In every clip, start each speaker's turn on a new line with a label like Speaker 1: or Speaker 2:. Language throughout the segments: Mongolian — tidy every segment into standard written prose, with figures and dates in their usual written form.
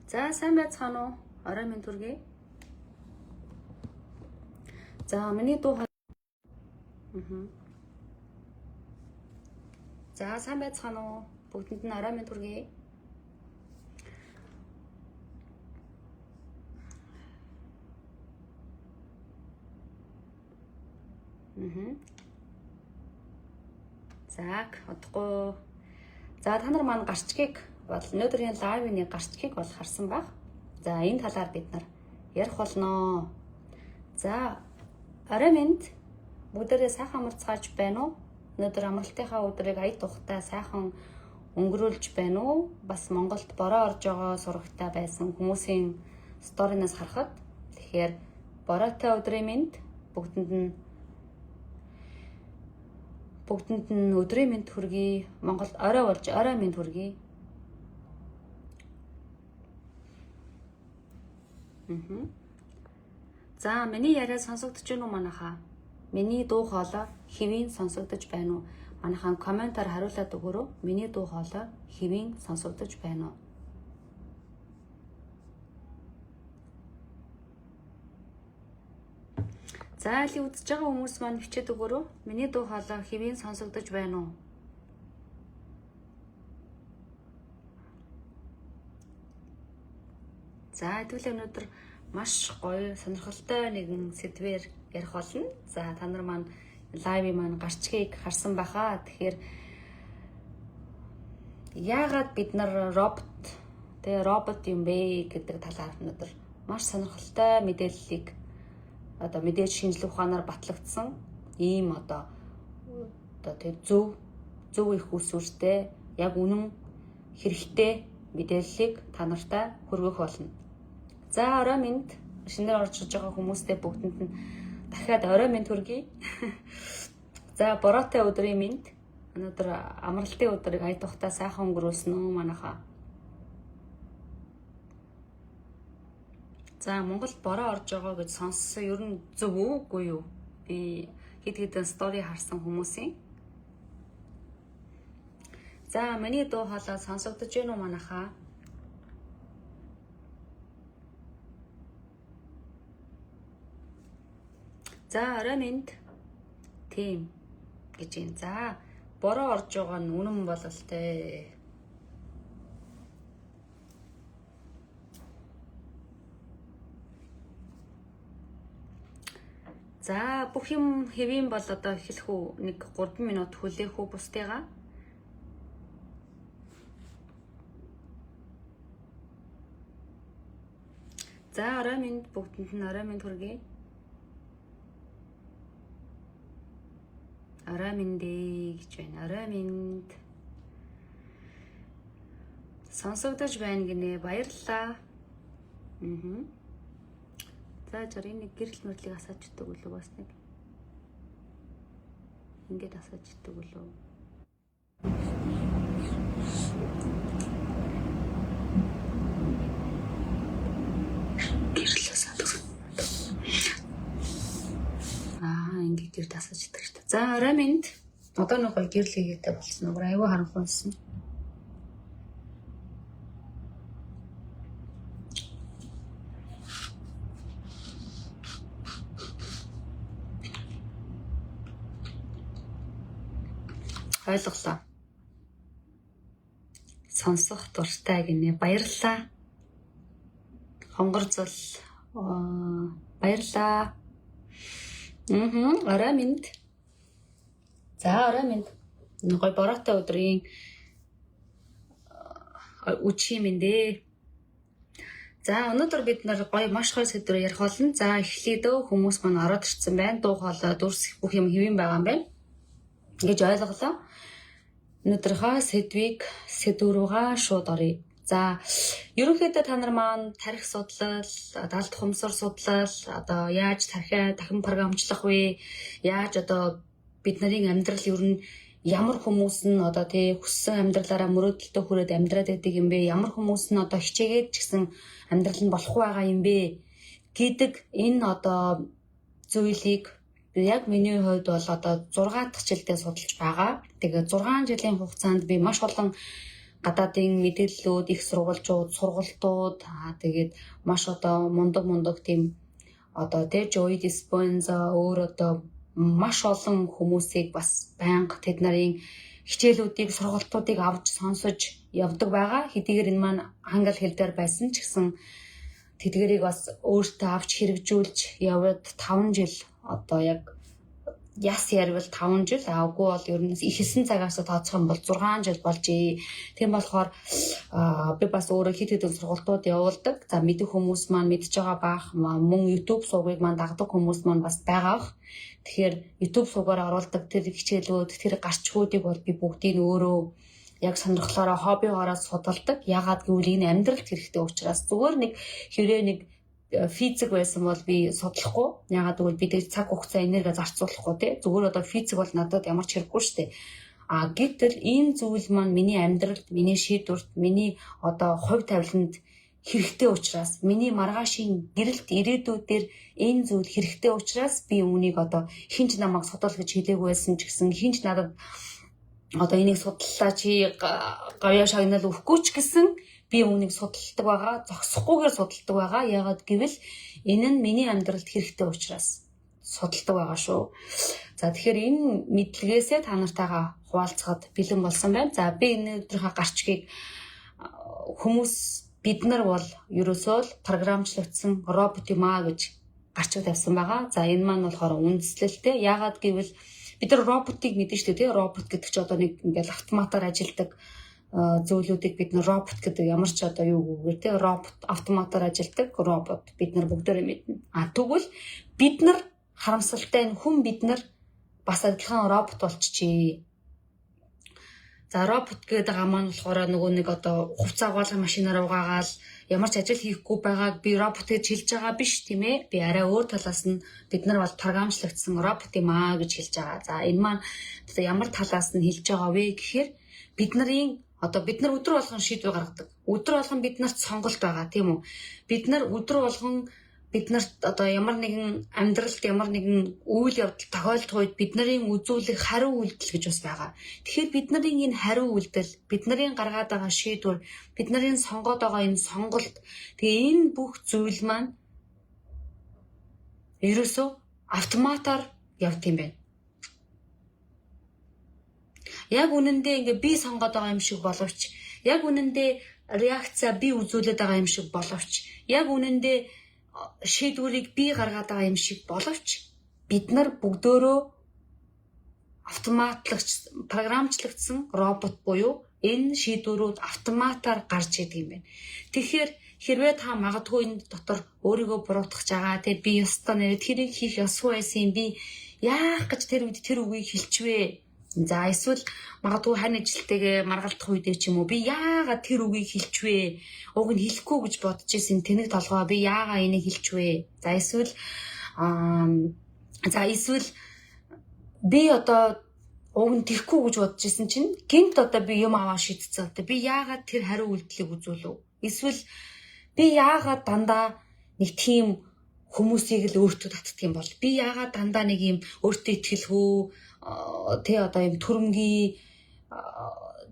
Speaker 1: За сайн байцгаана уу? Орой минь төргий. За миний дуу За сайн байцгаана уу? Бүгдэнд нь орой минь төргий. За одохгүй. За та нар маань гарчгийг бол өнөөдрийн лайвны гарчгийг бол харсан баг. За энэ талаар бид нар ярих болно. За орой минь бүгдээрээ сайхан амарцгааж байна уу? Өнөөдөр амралтынхаа өдрийг ая тухтай сайхан өнгөрүүлж байна уу? Бас Монголд бороо орж байгаа сурагтай байсан хүмүүсийн сторинаас харахад тэгэхээр бороотой өдрийн минь бүгдэнд нь өдрийн минь хүргэе. Монголд орой болж орой минь хүргэе. За миний яриа сонсогдож байна уу манайхаа? Миний дуу хоолой хэвийн сонсогдож байна уу? Манайхан комментаар хариулаад өгөөрэй. Миний дуу хоолой хэвийн сонсогдож байна уу? За ли үзэж байгаа хүмүүс маань бичээд өгөөрэй. Миний дуу хоолой хэвийн сонсогдож байна уу? За тэгвэл өнөөдөр маш гоё сонирхолтой нэгэн сэдвээр ярих болно. За та нар маань лайвын маань гарчгийг харсан байхаа. Тэгэхээр яагаад бид нар робот юм бэ гэдэг талаар өнөөдөр маш сонирхолтой мэдээллийг мэдээж шинжилгээ ухаанаар батлагдсан ийм зөв их үсвэртэй яг үнэн хэрэгтэй мэдээллийг та нартай хүргэх болно. За орой минь шинээр орж иж байгаа хүмүүстээ бүгдэнд нь дахиад орой минь төргий. За бороотой өдрийн минь өнөөдөр амралтын өдрийг ая тухтай сайхан өнгөрүүлсэн үү манайхаа. За Монголд бороо орж байгаа гэж сонссон ер нь зөв үгүй юу? Би хэд хэдэн стори харсан хүмүүсийн. За миний дуу хоолой сонсогдож байна уу манайхаа? За орой минь тийм гэж юм. За бороо орж байгаа нь үнэн бололтой. За бүх юм хэвийн бол эхлэх үү? Нэг 3 минут хүлээх үү бусдыгаа? За орой минь бүгдэнд нь орой минь хүргэе. Орой минь гэж байна. Орой минь сонсогдож байна гинэ. Баярлалаа. За жарын нэг гэрэл мэрлийг асааж өгдөг үлээ бас нэг. Ингээд асааж өгдөг үлээ. Гэрэл асаад. Ингээд гэрэл асааж өгдөг шүү дээ. За орой минь одоо нэг гоё гэрэл хийгээтэй болсон. Нөгөө аюу харанхуйсан. Ойлголоо. Сонсох дуртай гинэ. Баярлалаа. Хонгор зул баярлалаа. Орой минь. За орой минь. Гоё бороотой өдрийн үчи минь дээ. За өнөөдөр бид нар гоё маш гоё сэдвээр ярих болно. За эхлэе дөө хүмүүс маань ороод ирсэн байна. Дуу хоолой дүрс бүх юм хэвэн байгаа юм байна. Гэж ойлголоо. Өнөөдрийнхөө сэдв руугаа шууд оръё. За ерөнхийдөө та нар маань тарих судлал, далд хумсар судлал, яаж дахин програмчлах вэ? Яаж бид нарын амьдрал ер нь ямар хүмүүс нь хүссэн амьдралаараа мөрөөдөлтөй хүрээд амьдраад байдаг юм бэ? Ямар хүмүүс нь хичээгээд ч гэсэн амьдрал нь болохгүй байгаа юм бэ? Гэдэг энэ зүйлийг яг миний хувьд бол 6 дахь жилдээ судалж байгаа. Тэгээ 6 жилийн хугацаанд би маш олон гадаадын мэдээллүүд, их сургуульчууд, сургалтууд тэгээд маш одоо мундаг тийм одоо тэ Joy Dispenza өөр одоо маш олон хүмүүсийг бас байнга тэд нарын хичээлүүдийг, сургалтуудыг авч сонсож явдаг байгаа. Хэдийгээр энэ маань англи хэл дээр байсан ч гэсэн тэдгэрийг бас өөртөө авч хэрэгжүүлж яваад 5 жил одоо яг яс ярил 5 жил үгүй бол ер нь ихэлсэн цагаас тооцох юм бол 6 жил болжээ. Тийм болохоор би бас өөрөө хэд хэдэн сургалтууд явуулдаг. За мэдэх хүмүүс маань мэдж байгаа баах, мөн YouTube сувгийг маань дагдаг хүмүүс маань бас байгаа. Тэгэхээр YouTube сувгаар оруулдаг тэр хичээлүүд, тэр гарчгуудыг бол би бүгдийг өөрөө яг сонирхлоороо хоббигоороо судалдаг. Ягаад гэвэл энэ амьдралд хэрэгтэй учраас зүгээр нэг хэрэг нэг физик байсан бол би судлахгүй. Ягаад гэвэл би тэр цаг хугацаа энерги зарцуулахгүй тий. Зүгээр одоо физик бол надад ямар ч хэрэггүй шүү дээ. Гэтэл энэ зүйл маань миний амьдралд, миний шийдвэрт, миний одоо хувь тавиланд хэрэгтэй учраас, миний маргаашийн гэрэлт ирээдүйдээр энэ зүйл хэрэгтэй учраас би үүнийг одоо хинч намайг судал гэж хэлээгүй байсан ч гэсэн хинч надад одоо энийг судлаа чи гавьяа шагнал өгөхгүй ч гэсэн би үүнийг судалдаг байгаа, зогсохгүйгээр судалдаг байгаа. Ягаад гэвэл энэ нь миний амьдралд хэрэгтэй учраас судалдаг байгаа шүү. За тэгэхээр энэ мэдлэгээсээ та нартайгаа хуваалцахад бэлэн болсон байна. За би энэ өдрийнхөө гарчгийг хүмүүс бид нар бол ерөөсөө л програмчлагдсан робот юм аа гэж гарчиг тавьсан байгаа. За энэ маань болохоор үндэслэлтэй. Ягаад гэвэл бид нар роботыг мэдэн шүү дээ. Робот гэдэг чинь одоо нэг ингээл автоматар ажилладаг зөвлөдүүдийг бид нар робот гэдэг ямар ч одоо юу гэвэл те робот автоматар ажилладаг робот бид нар бүгдээрээ мэднэ. Тэгвэл бид нар харамсалтай нь хүн бид нар бас адилхан робот болчихжээ. За робот гэдэг байгаа маань болохоор нөгөө нэг одоо хувцас агуулгын машинаар угаагаал ямар ч ажил хийхгүй байгааг би робот гэж хэлж байгаа биш тийм ээ. Би арай өөр талаас нь бид нар бол програмчлагдсан робот юм аа гэж хэлж байгаа. За энэ маань ямар талаас нь хэлж байгаа вэ гэхээр бид нар өдөр болгон шийдвэр гаргадаг. Өдөр болгон бид нарт сонголт байгаа тийм үү? Бид нар өдөр болгон бид нарт одоо ямар нэгэн амьдралд ямар нэгэн үйл явдал тохиолдох үед бидний үзүүлэх хариу үйлдэл гэж бас байгаа. Тэгэхээр бидний энэ хариу үйлдэл, бидний гаргаад байгаа шийдвэр, бидний сонгоод байгаа энэ сонголт тэгээ энэ бүх зүйл маань ерөөсөө автоматар явд юм байна. Яг үнэндээ ингээ би сонгоод байгаа юм шиг боловч, яг үнэндээ реакцаа би үзүүлээд байгаа юм шиг боловч, яг үнэндээ шийдвэрийг би гаргаад байгаа юм шиг боловч бид нар бүгдөө програмчлагдсан робот буюу энэ шийдвэрүүд автоматар гарч идэг юм байна. Тэгэхээр хэрвээ та магадгүй энэ дотор өөрийгөө буруутгах жагаа те би ёстой нэр тэрийг хийх ёсгүй байсан юм би яах гэж тэр үед тэр үгийг хэлчихвэ. За эсвэл магадгүй хань ажилтайгээ маргалдах үедээ ч юм уу би яагаад тэр үгийг хэлчихвэ? Уг нь хэлэхгүй гэж бодож исэн тэнэг толгой би яагаад энийг хэлчихвэ? За эсвэл би одоо уг нь тэрхгүй гэж бодож исэн чинь гинт одоо би юм аваа шийдсэн. Би яагаад тэр хариу үйлдэлийг үзүүлв? Эсвэл би яагаад дандаа нэг тийм хүмүүсийг л өөртөө татдаг юм бол би яагаад дандаа нэг юм өөртөө итгэлгүй тэ одоо юм төрөмгийн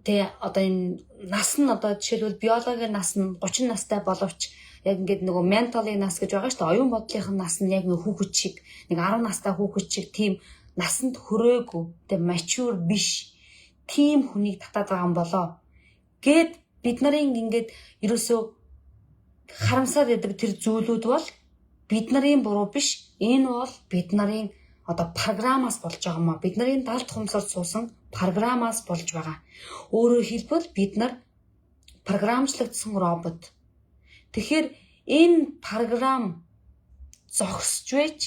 Speaker 1: тэ одоо энэ нас нь одоо жишээлбэл биологийн нас нь 30 настай боловч яг ингээд нөгөө менталын нас гэж байгаа шүү дээ. Оюун бодлынхын нас нь яг нэг хүүхэд шиг нэг 10 настай хүүхэд шиг тийм насанд хүрээгүй тэ mature биш тийм хүнийг татаад байгаа юм болоо гэд бид нарын ингээд ерөөсөө харамсаад байдаг тэр зүйлүүд бол бид нарын буруу биш. Энэ бол бид нарын одоо програмаас болж байгаа юм а. Бидний далд хумсарт суусан програмаас болж байгаа. Өөрөөр хэлбэл бид нар програмчлагдсан робот. Тэгэхээр энэ програм зогсож байж,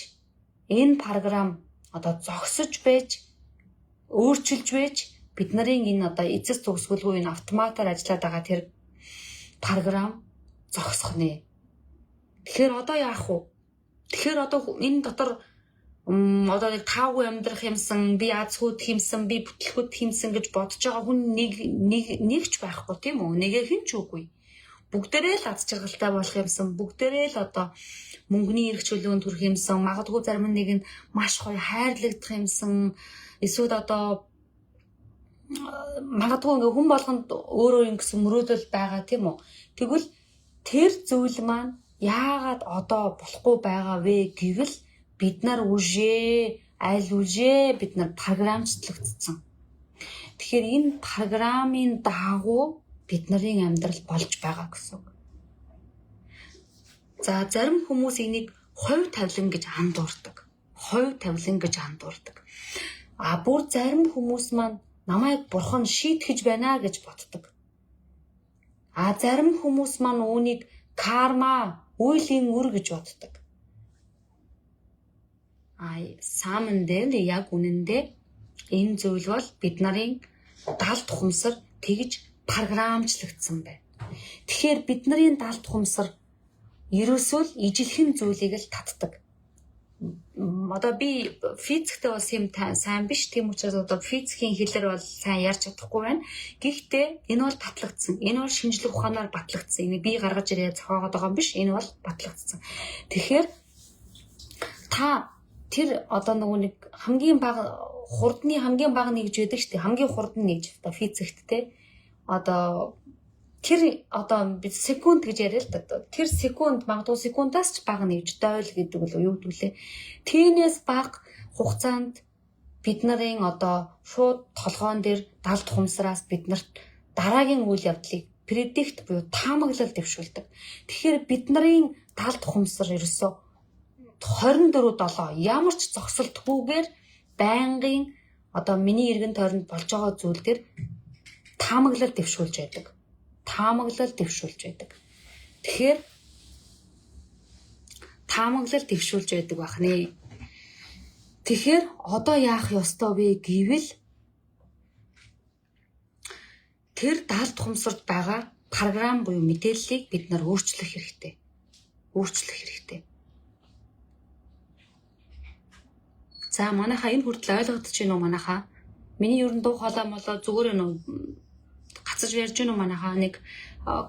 Speaker 1: энэ програм одоо зогсож байж, өөрчилж байж бид нарын энэ одоо эцэс төгсгөлгүй энэ автоматар ажиллаад байгаа тэр програм зогсох нэ. Тэгэхээр одоо яах вэ? Тэгэхээр одоо энэ дотор одоо нэг таагүй амьдрах юмсан, би азхууд хиймсэн, би бүтлгүүд хиймсэн гэж бодож байгаа хүн нэг ч байхгүй тийм үү? Нэгэ хэн ч үгүй. Бүгдээрээ л аз жаргалтай болох юмсан, бүгдээрээ л одоо мөнгөний эрх чөлөөнд хүрэх юмсан, магадгүй зарим нэг нь маш гоё хайрлагдах юмсан, эсвэл одоо магадгүй ингээ хүн болгонд өөр ингэсэн мөрөөдөл байгаа тийм үү. Тэгвэл тэр зүйл маань яагаад одоо болохгүй байгаа вэ гэвэл бид нар аль үжээ бид нар програмчлагдсан. Тэгэхээр энэ програмын дагуу бидний амьдрал болж байгаа гэсэн үг. За зарим хүмүүс энийг хувь тавилан гэж андуурдаг. Бүр зарим хүмүүс маань намайг бурхан шийтгэж байна гэж боддог. Зарим хүмүүс маань үүнийг карма, үеийн үр гэж боддог. Саамандэл яг үнэндээ энэ зүйл бол бид нарын даалт ухамсар тэгж програмчлагдсан байна. Тэгэхээр бидний даалт ухамсар ерөөсөө ижилхэн зүйлийг л татдаг. Одоо би физиктэй бас юм сайн биш, тийм учраас одоо физикийн хэлээр бол сайн ярьж чадахгүй байна. Гэхдээ энэ бол батлагдсан. Энэ бол шинжлэх ухаанаар батлагдсан. Энэ би гаргаж ирээ зохиогоод байгаа юм биш. Энэ бол батлагдсан. Тэгэхээр та тэр одоо нэг хамгийн бага хурдны хамгийн бага нэгж байдаг шүү дээ. Хамгийн хурдан нэгж одоо физикт те. Одоо тэр одоо бид секунд гэж яриа л да. Тэр секунд магадгүй секундаас ч бага нэгж дойл гэдэг бол юу гэдэг лээ. Тийнээс бага хугацаанд бид нарын одоо шууд толгоон дээр даалт ухамсараас биднэрт дараагийн үйл явдлыг предикт буюу таамаглал дэвшүүлдэг. Тэгэхээр бид нарын даалт ухамсар ерөөсөө 24/7 ямар ч зогсолтгүйгээр байнгын одоо миний эргэн тойронд болж байгаа зүйл дээр таамаглал дэвшүүлж байдаг. Тэгэхээр таамаглал дэвшүүлж байдаг бахнэ. Тэгэхээр одоо яах ёстой вэ гэвэл тэр даалт ухамсарт байгаа програм буюу мэдээллийг бид нар өөрчлөх хэрэгтэй. За манайхаа энэ хүртэл ойлгогдож байна уу манайхаа? Миний ерөн дуу хоолой молоо зүгээр нөө гацаж ярьж гэнэ үү манайхаа? Нэг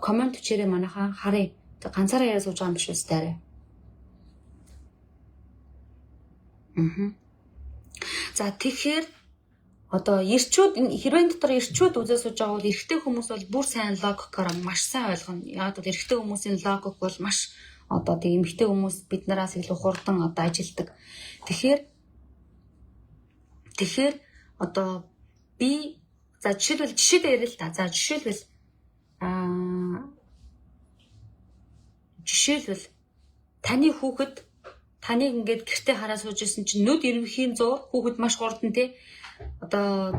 Speaker 1: комент өчээрээ манайхаа харъя. Ганцаараа яриа сууж байгаа юм биш үү таарэ. За тэгэхээр одоо хэрвээ дотор эрчүүд үзээ сууж байгаа бол эрэгтэй хүмүүс бол бүр сайн логикоор маш сайн ойлгоно. Яг бол эрэгтэй хүмүүсийн логик бол маш одоо тийм эмэгтэй хүмүүс бид нараас илүү хурдан одоо ажилдаг. Тэгэхээр одоо би за жишээлбэл яриа л та. За жишээлбэл таны хүүхэд таныг ингээд гэртээ хараа сууж исэн чинь нүд ирмхийн зуур хүүхэд маш хурдан те одоо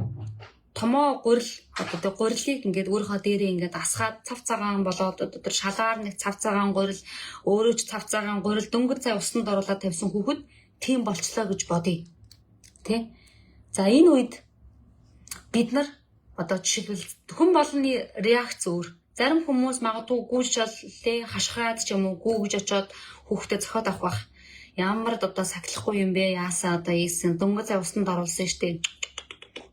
Speaker 1: томоо гурилыг ингээд өөрийнхөө дээрээ ингээд асгаад цав цагаан болоод одоо шалгаар нэг цав цагаан гурил өөрөө ч цав цагаан гурил дөнгөж цай усанд оруулаад тавьсан хүүхэд тийм болчлоо гэж бодъё. Тэ? За энэ үед бид нар одоо жишээлбэл хүн болгоны реакц өөр. Зарим хүмүүс магадгүй гүйж оллээ хашхаад ч юм уу гүйж очоод хүүхдэд зохиод авах бах. Ямар одоо сахилахгүй юм бэ? Яасаа одоо ийсэн дөнгөж цай усанд оруулсан штеп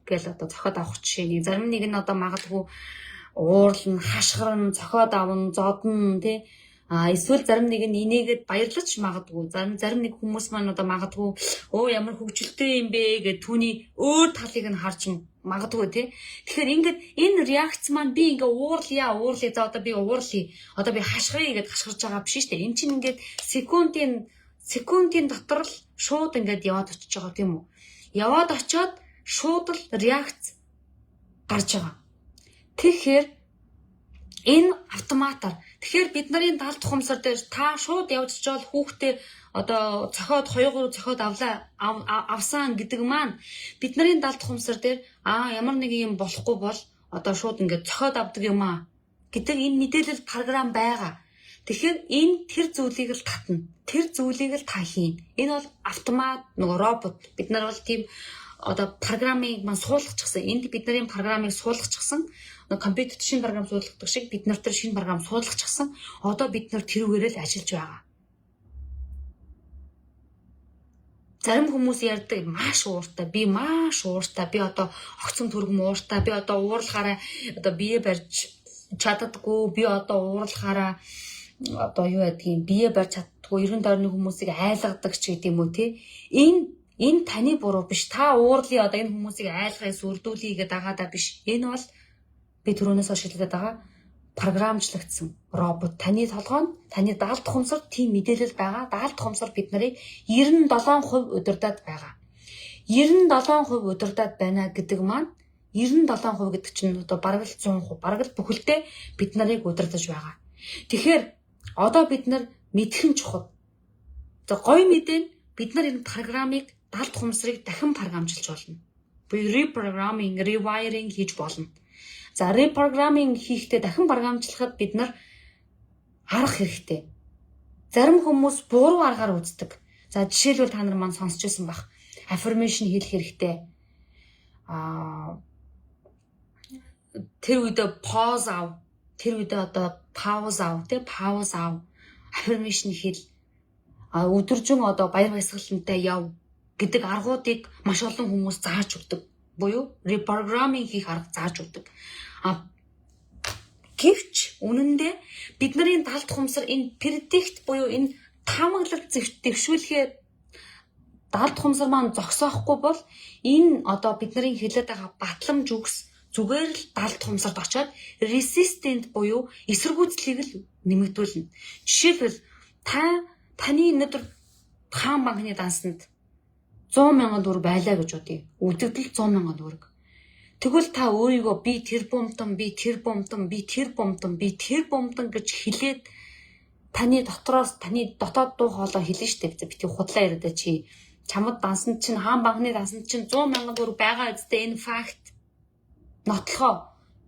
Speaker 1: гэл одоо зохиод авах жишээ. Зарим нэг нь одоо магадгүй уурлан, хашгирн, зохиод авна, зодно тий. Эсвэл зарим нэг нь инээгээд баярлаж магадгүй. Зарим нэг хүмүүс маань одоо магадгүй ямар хөвгөлтэй юм бэ гэд түүний өөр талыг нь харж магадгүй тий. Тэгэхээр ингээд энэ реакц маань би ингээ уурлая за одоо би уурлая. Одоо би хашгиръя гэд хашгирж байгаа биш шүү дээ. Энд чинь ингээд секундын дотор л шууд ингээд яваад очиж байгаа тийм үү? Яваад очоод шууд л реакц гарч байгаа. Тэгэхээр энэ автоматар. Тэгэхээр бид нарын даалт ухамсар дээр та шууд явж очоод хүүхдээ одоо цохоод 2-3 цохоод авсан гэдэг маань бид нарын даалт ухамсар дээр ямар нэг юм болохгүй бол одоо шууд ингээд цохоод авдаг юм гэдэг энэ мэдээлэл програм байгаа. Тэгэхээр энэ тэр зүйлийг л татна. Тэр зүйлийг л та хийн. Энэ бол автомат нөгөө робот. Бид нар бол тийм одоо програмыг маань суулгачихсан. Энд бид нарын програмыг суулгачихсан. Компьютер шинэ програм суулгадаг шиг бид нар тэр шинэ програм суулгачихсан. Одоо бид нар тэрүүгээр л ажиллаж байгаа. Зарим хүмүүс ярьдаг маш ууртай. Би маш ууртай. Би одоо огцон төргөм ууртай. Би одоо уурлахаараа одоо бие барьж чаддаггүй. Би одоо уурлахаараа одоо юу байдгийг бие барьж чаддаггүй. Ерөн дорны хүмүүсийг айлгадаг ч гэдэм үү те. Энэ Энэ таны буруу биш. Та уурлын одоо энэ хүмүүсийг айлгаас үрдүүлье гэдэг дагаадаа биш. Энэ бол би түрүүнээс хойш хэлээд байгаа програмчлагдсан робот. Таны толгойд таны даалт ухамсар тийм мэдээлэл байгаа. Даалт ухамсар бид нарыг 97% удирдах байгаа. 97% удирдах байна гэдэг маань 97% гэдэг чинь одоо бараг л 100%, бараг л бүхэлдээ бид нарыг удирдах байгаа. Тэгэхээр одоо бид нар мэдхэн чухал. За гоё мэдэн бид нар энэ програмыг даалт ухамсарыг дахин програмжилж болно. Буюу reprogramming, rewiring хийж болно. За reprogramming хийхдээ дахин програмжлахад бид нар арга хэрэгтэй. Зарим хүмүүс буруу аргаар үздэг. За жишээлбэл та нар маань сонсч байсан бах. Affirmation хийх хэрэгтэй. Тэр үедээ pause ав. Тэр үедээ одоо pause ав. Pause ав. Affirmation хэл. Өдөржин одоо баяр баясгалантай яв гэдэг аргуудыг маш олон хүмүүс зааж өгдөг. Буюу reprogramming хийх арга зааж өгдөг. Гэвч үнэндээ бидний даалт ухамсар энэ predict буюу энэ таамаглал дэвшүүлэхээр даалт ухамсар маань зогсоохгүй бол энэ одоо бидний хэлээд байгаа батламж үгс зүгээр л даалт ухамсарт очоод resistant буюу эсэргүүцлийг л нэмэгдүүлнэ. Жишээлбэл таны өнөөдөр хаан банкны дансанд 100,000 төгрөг байлаа гэж бодъё. Үдэгдэл 100,000 төгрөг. Тэгвэл та өөрийгөө би тэр бомтон гэж хэлээд таны дотроос таны дотоод дуу хоолой хэлнэ штэ. Бити худлаа яриад чи чамд дансанд чинь хаан банкны дансанд чинь 100,000 төгрөг байгаа үстэй энэ факт нотлохоо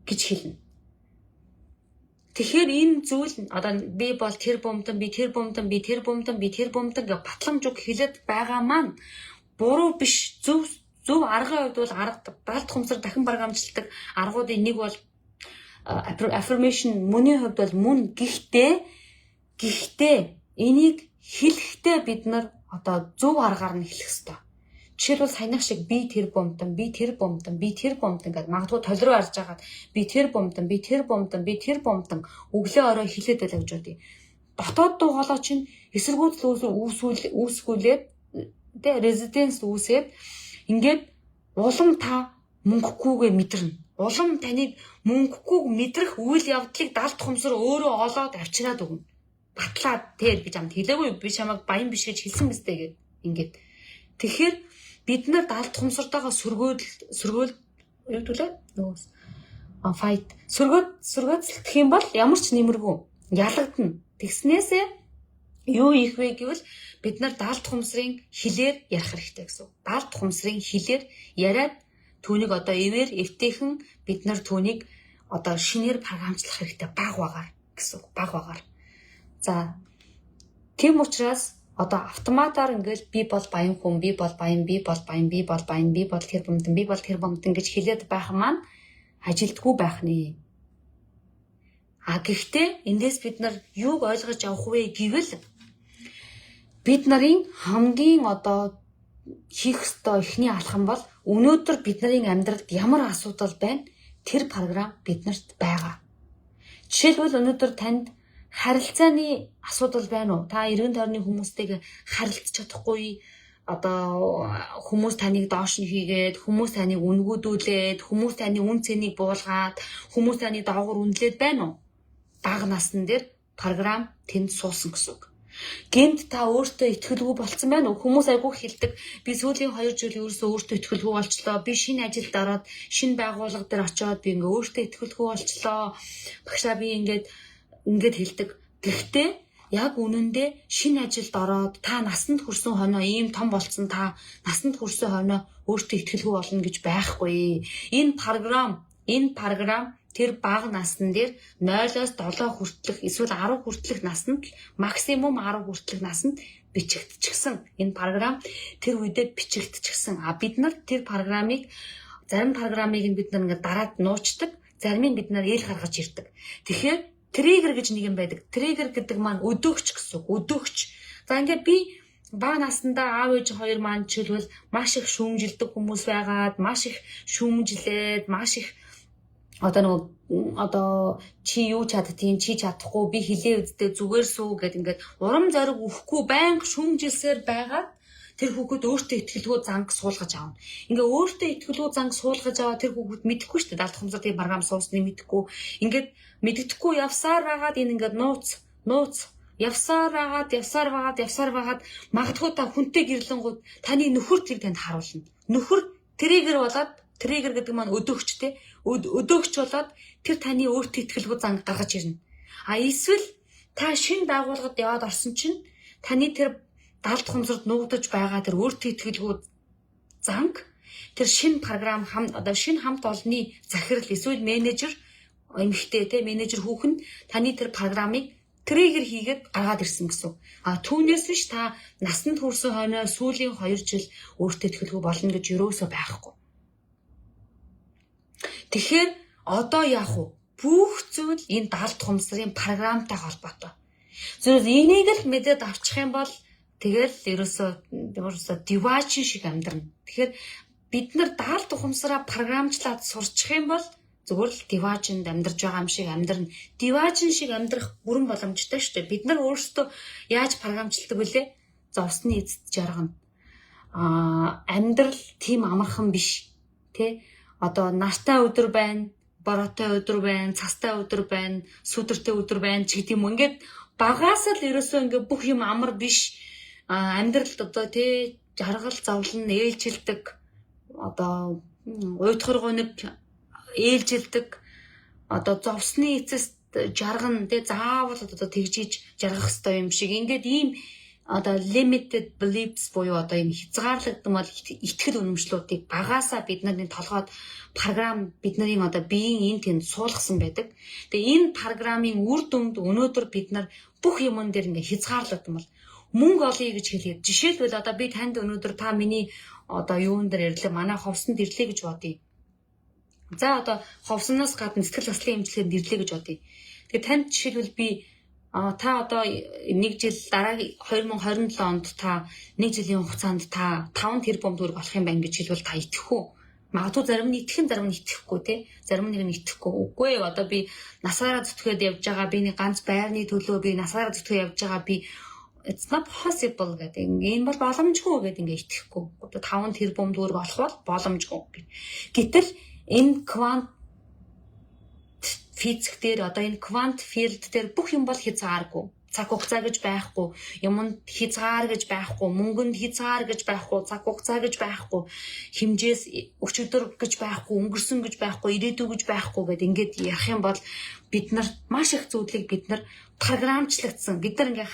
Speaker 1: гэж хэлнэ. Тэгэхээр энэ зүйл нь одоо би бол тэр бомтон гэж батламж үг хэлээд байгаа маань буруу биш, зөв аргын хувьд бол даалт ухамсар дахин програмжилдаг аргуудын нэг бол affirmation мөний хувьд бол мөн гэхдээ энийг хэлэхдээ бид нар одоо зөв аргаар нь хэлэх ёстой. Жишээлбэл саяных шиг би тэр бомтон гэдэг магадгүй толроо арж агаад би тэр бомтон өглөө орой хэлээд байлаа гэж бодъё. Дотоод дуу хоолой чинь эсэргүүцэл үүсгүүлээд резиденс үүсээд ингээд улам та мөнгөгүйгээ мэдэрнэ. Улам таныг мөнгөгүйг мэдрэх үйл явдлыг даалт ухамсар өөрөө олоод авчираад өгнө. Батлаад би чамд хэлээгүй би чамайг баян биш гэж хэлсэн мэт гээд ингээд. Тэгэхээр бид нар даалт ухамсартайгаа сөргөөцөлдөх юм бол ямар ч нэмэргүй ялагдана. Тэгснээсээ юу их вэ гэвэл бид нар даалт ухамсарын хилээр ярих хэрэгтэй гэсэн. Даалт ухамсарын хилээр яриад түүнийг одоо эвээр эвтэйхэн бид нар түүнийг одоо шинээр програмчлах хэрэгтэй баг багаар гэсэн. За тийм учраас одоо автоматар ингээл би бол баян хүн, би бол тэр бомтон гэж хэлээд байх маань ажилтгүй байх нэ. Гэхдээ эндээс бид нар юуг ойлгож авах вэ гэвэл бид нарын хамгийн одоо хийх ёстой эхний алхам бол өнөөдөр бидний амьдралд ямар асуудал байна тэр програм биднэрт байгаа. Жишээлбэл өнөөдөр танд харилцааны асуудал байна уу? Та эргэн тойрны хүмүүстэйг харилцаж чадахгүй одоо хүмүүс таныг доош нь хийгээд, хүмүүс таныг үнгүүдүүлээд, хүмүүс таны үн цэнийг буулгаад, хүмүүс таны доогуур үнэлээд байна уу? Бага насн дээр програм тэнд суусан гэсэн үг. Гэмт та өөртөө итгэлгүй болцсон байна уу? Хүмүүс айгүй хэлдэг. Би сүүлийн 2 жил ерөөсөө өөртөө итгэлгүй болчлоо. Би шинэ ажилд ороод, шинэ байгууллага дээр очиод би ингээ өөртөө итгэлгүй болчлоо. Багшаа би ингээд хэлдэг. Гэхдээ яг үнэндээ шинэ ажилд ороод та насанд хүрсэн хоноо ийм том болцсон та насанд хүрсэн хоноо өөртөө итгэлгүй болно гэж байхгүй. Энэ програм тэр бага насн дээр 0-оос 7 хүртэлх эсвэл 10 хүртэлх наснд максимум 10 хүртэлх наснд бичигдчихсэн. Энэ програм тэр үедээ бичигдчихсэн. Бид нар тэр програмыг зарим програмыг бид нар ингээд дараад нуучдаг, заримыг бид нар eel гаргаж ирдэг. Тэгэхээр триггер гэж нэг юм байдаг. Триггер гэдэг маань өдөөгч гэсэн үг. Өдөөгч. За ингээд би бага наснда аав ээж хоёр маань жишээлбэл маш их шүүмжилдэг хүмүүс байгаад, маш их шүүмжлээд, маш их одоо чи юу чаддгийг чи чадахгүй би хэлээ үздэй зүгээр сүү гэд ингээд урам зориг өгөхгүй байнга шүүмжилсээр байгаад тэр хүүхэд өөртөө итгэлгүй занг суулгаж аавна. Ингээ өөртөө итгэлгүй занг суулгаж аваа тэр хүүхэд мэдэхгүй шүү дээ. Даалт хумсар тийм програм суусныг мэдэхгүй. Ингээд мэддэхгүй явсаар байгаад энэ ингээд нууц явсаар байгаад магадгүй та хүнтэй гэрлэнгууд таны нөхөр тэрийг танд харуулна. Нөхөр триггер болоод триггер гэдэг маань өдөөгчтэй. Өдөөгч болоод тэр таны өөртөө итгэлгүй занг гаргаж ирнэ. А эсвэл та шин дагуулгад яваад орсон чинь таны тэр даалт хумсарт нуугдаж байгаа тэр өөртөө итгэлгүй занг тэр шин програм шин хамт олонны захирал эсвэл менежер эмэгтэй те менежер хүүхэн таны тэр програмыг триггер хийгээд гаргаад ирсэн гэсэн. А түүнээс биш та насанд хүрсэн хойноо сүүлийн 2 жил өөртөө итгэлгүй болно гэж юусоо байхгүй. Тэгэхээр одоо яах вэ? Бүх зүйл энэ даалт хумсрын програмтай холбоотой. Зөвхөн энийг л мэдээд авчих юм бол тэгэл ерөөсөө диважин шиг амьдрна. Тэгэхээр бид нар даалт ухамсараа програмчлаад сурчих юм бол зүгээр л диважинд амьдарч байгаа юм шиг амьдрна. Диважин шиг амьдрах бүрэн боломжтой шүү дээ. Бид нар өөрсдөө яаж програмчилдаг вүлээ? Зовсны эцэд жаргана. Амьдрал тийм амархан биш. Тэ? Одоо нартай өдөр байна, бороотой өдөр байна, цастай өдөр байна, сүдэртэй өдөр байна ч гэдэм юм. Ингээд багаас л ерөөсөө ингээд бүх юм амар биш. Амьдралд одоо тий жаргал зовлон ээлжилдэг. Одоо уйдхар гоног ээлжилдэг. Одоо зовсны эцэст жаргана тий заавал одоо тэгжиж жаргах хэрэгтэй юм шиг. Ингээд ийм одоо limited beliefs буюу одоо ийм хязгаарлагдмал итгэл үнэмшлүүдийг багаасаа бид нарын толгойд програм бид нарын одоо биеийн энэ тэнд суулгасан байдаг. Тэгээ энэ програмын үр дүнд өнөөдөр бид нар бүх юмн дээр ингээ хязгаарлагдмал мөнгө олъё гэж хэлээд жишээлбэл одоо би танд өнөөдөр та миний одоо юун дээр ирлээ манай ховсонд ирлээ гэж бодъё. За одоо ховсноос гадна сэтгэл заслын эмчилгээнд ирлээ гэж бодъё. Тэгээ танд жишээлбэл би та одоо 1 жил дараа 2027 онд та 1 жилийн хугацаанд та 5 тэрбум төгрөг олох юм байна гэж хэлвэл та итгэх үү? Магадгүй зарим нь итгэх, зарим нь итгэхгүй тий. Зарим нэг нь итгэхгүй. Үгүй одоо би насаараа зүтгээд явж байгаа, би нэг ганц байрны төлөө би насаараа зүтгээд явж байгаа би it's not possible гэдэг. Энэ бол боломжгүй гэдэг ингээ итгэхгүй. Одоо 5 тэрбум төгрөг олох бол боломжгүй. Гэтэл энэ квант физик дээр одоо энэ квант филд дээр бүх юм бол хязгааргүй. Цаг хугацаа гэж байхгүй, юмд хязгаар гэж байхгүй, мөнгөнд хязгаар гэж байхгүй, цаг хугацаа гэж байхгүй, хэмжээс өчигдөр гэж байхгүй, өнгөрсөн гэж байхгүй, ирээдүй гэж байхгүй гэдэг ингээд ярих юм бол бид нар маш их зүйлийг бид нар програмчлагдсан. Бид нар ингээ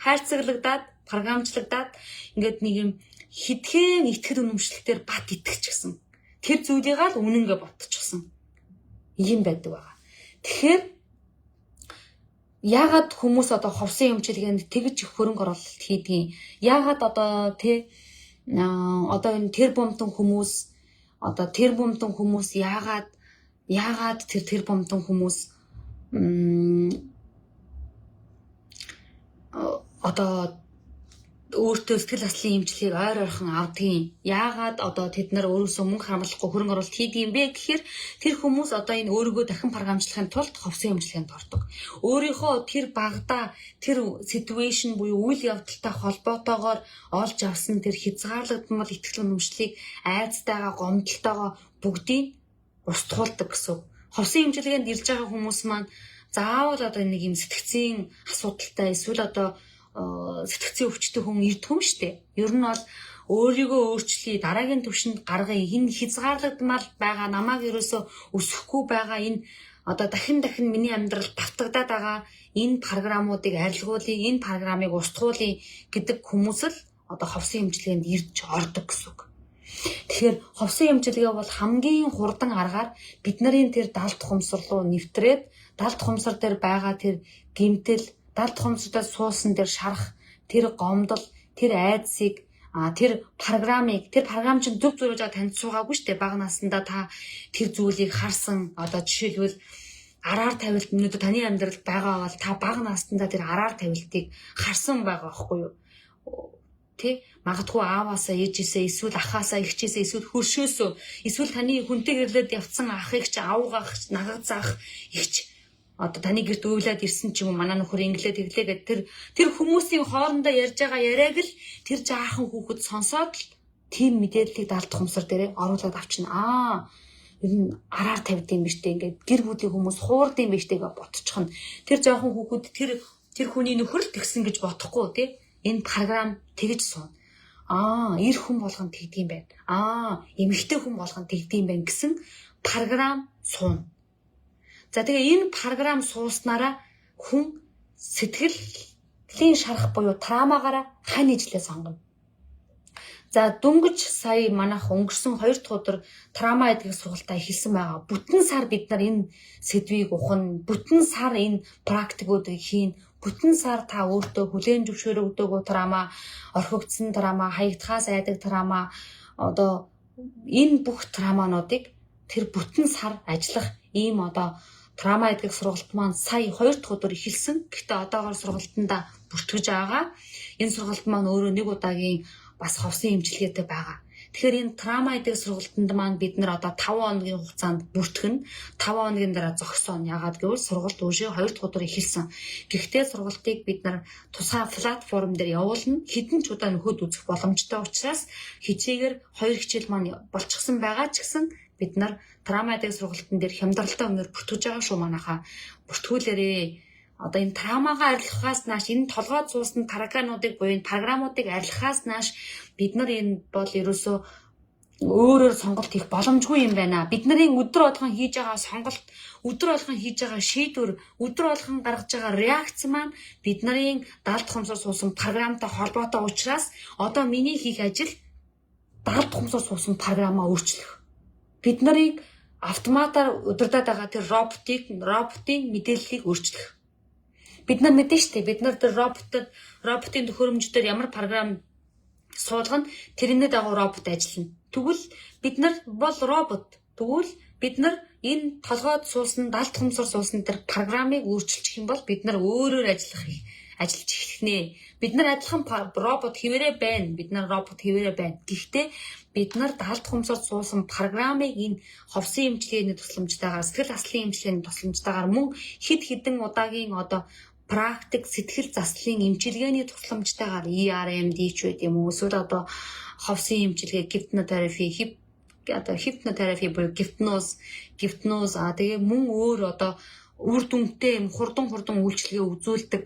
Speaker 1: хайрцаглагдаад, програмчлагдаад ингээд нэг юм хитгэн итгэл үнэмшлэлтээр бат итгэчихсэн. Тэр зүйлийг л үнэнгээ ботчихсон. Ийм байдаг байгаа. Тэгэхээр яагаад хүмүүс одоо ховсын эмчилгээнд тэгж их хөрөнгө оруулалт хийдгийг? Яагаад одоо одоо энэ тэр бомтон хүмүүс яагаад тэр бомтон хүмүүс одоо өөртөө сэтгэл заслын эмчилгээг ойр ойрхон авдгийн. Яагаад одоо тэд нар өөрөөсөө мөнгө хамгаалахгүй хөрөнгө оруулалт хийдэг юм бэ гэхээр тэр хүмүүс одоо энэ өөрийгөө дахин програмчлахын тулд ховсын эмчилгээнд ордог. Өөрийнхөө тэр багада тэр ситуашн буюу үйл явдалтай холбоотойгоор олж авсан тэр хязгаарлагдмал итгэл үнэмшлийг айцтайгаа гомдолтойгоо бүгдийг устгуулдаг гэсэн. Ховсын эмчилгээнд ирж байгаа хүмүүс маань заавал одоо нэг юм сэтгцийн асуудалтай эсвэл одоо сэтгцийн өвчтөй хүн ирдэг юм шүү дээ. Ер нь бол өөрийгөө өөрчлөе, дараагийн түвшинд гаргая, энэ хязгаарлагдмал байгаа, намайг ерөөсөө өсөхгүй байгаа энэ одоо дахин миний амьдралд давтагдаад байгаа энэ програмуудыг арилгуулъя, энэ програмыг устгуулъя гэдэг хүмүүс л одоо ховсын эмчилгээнд ирж ордог гэсэн үг. Тэгэхээр ховсын эмчилгээ бол хамгийн хурдан аргаар бид нарын тэр даалт ухамсар руу нэвтрээд даалт ухамсар дээр байгаа тэр гэмтэл даалт ухамсартай суусан тэр шарах, тэр гомдол, тэр айдсыг, тэр програм чинь зөв зурж байгаа танд суугаагүй шүү дээ. Бага наснда та тэр зүйлийг харсан. Одоо жишээлбэл араар тавилт өнөөдөр таны амьдралд байгаа бол та бага наснда тэр араар тавилтыг харсан байгаа байхгүй юу? Тэ магадгүй ааваасаа ээжээсээ эсвэл ахаасаа эгчээсээ эсвэл хөршөөсөө эсвэл таны хүнтэй гэрлээд явцсан ахыг ч аавгаах нагагцаах эгч одоо таны гэрт уйлаад ирсэн ч юм уу манай нөхөр инглээ тэглээ гэдэг тэр хүмүүсийн хоорондоо ярьж байгаа яриаг л тэр жаахан хүүхэд сонсоод л тийм мэдээллийг даалт хумсар дээрээ оруулаад авчна. Ер нь араар тавьдсан юм биштэй ингээд гэр бүлийн хүмүүс хуурд юм биштэй гэж ботчихно. Тэр жоохон хүүхэд тэр хүний нөхөр л тэгсэн гэж бодохгүй тий. Энэ програм тэгж суун. Эр хүн болгон тэгдэг юм байна. Эмэгтэй хүн болгон тэгдэг юм байна гэсэн програм суун. За тэгээ энэ програм сууснараа хүн сэтгэлийн шарах буюу травмагаараа хань ижлээ сонгоно. За дөнгөж сая манайх өнгөрсөн 2 дахь өдөр траума эдгэх сургалтаа эхэлсэн байгаа. Бүтэн сар бид нар энэ сэдвийг ухна, бүтэн сар энэ практикуудыг хийн, бүтэн сар та өөртөө хүлээн зөвшөөрөгдөөгүй траума, орхигдсон траума, хаягдхаас айдаг траума, одоо энэ бүх траумануудыг тэр бүтэн сар ажиллах ийм одоо траума эдгэх сургалт маань сая 2 дахь өдөр эхэлсэн. Гэхдээ одоогоор сургалтанда бүртгэж байгаа. Энэ сургалт маань өөрөө 1 удаагийн бас ховсын имчилгээтэй байгаа. Тэгэхээр энэ траума эдгэх сургалтанд маань бид нар одоо 5 хоногийн хугацаанд бүртгэн 5 хоногийн дараа зогсоно. Яагаад гэвэл сургалт өшөө 2 дахь өдөр эхэлсэн. Гэхдээ сургалтыг бид нар тусгай платформ дээр явуулна. Хэдэн ч удаа нөхөд үзэх боломжтой учраас хичээгээр 2 хичээл маань болчихсон байгаа ч гэсэн бид нар траума эдгэх сургалтын дээр хямдралтай өнөр бүртгэж байгаа шүү манайхаа. Бүртгүүлээрээ. Одоо энэ траумагаа арилгахаас нааш энэ толгойд суусан таракануудыг буюу програмуудыг арилгахаас нааш бид нар энэ бол ерөөсөө өөрөөр сонголт хийх боломжгүй юм байна. Бид нарын өдөр болгон хийж байгаа сонголт, өдөр болгон хийж байгаа шийдвэр, өдөр болгон гаргаж байгаа реакц маань бид нарын даалт хумсар суусан програмтай холбоотой учраас одоо миний хийх ажил даалт хумсар суусан програмаа өөрчлөх. Бид нарыг автоматар удирдах байгаа тэр роботын мэдээллийг өөрчлөх. Бид нар мэдэн штэ бид нар тэр роботын төхөөрөмждөр ямар програм суулгана тэрний дагуу робот ажиллана. Тэгвэл бид нар бол робот. Тэгвэл бид нар энэ толгойд суусан даалт хумсар суусан тэр програмыг өөрчилчих юм бол бид нар өөрөөр ажиллаж эхлэнэ. Бид нар адилхан робот хэвээрээ байна. Бид нар робот хэвээрээ байна. Гэхдээ бид нар даалт хумсар суусан програмыг энэ ховсын эмчилгээний тусламжтайгаар, сэтгэл заслын эмчилгээний тусламжтайгаар мөн хэд хэдэн удаагийн одоо практик сэтгэл заслын эмчилгээний тусламжтайгаар ERMD ч байт юм уу эсвэл одоо ховсын эмчилгээ хипнотerapi буюу гипноз тэгээ мөн өөр одоо үр дүнтэй юм хурдан үйлчлэгээ үзүүлдэг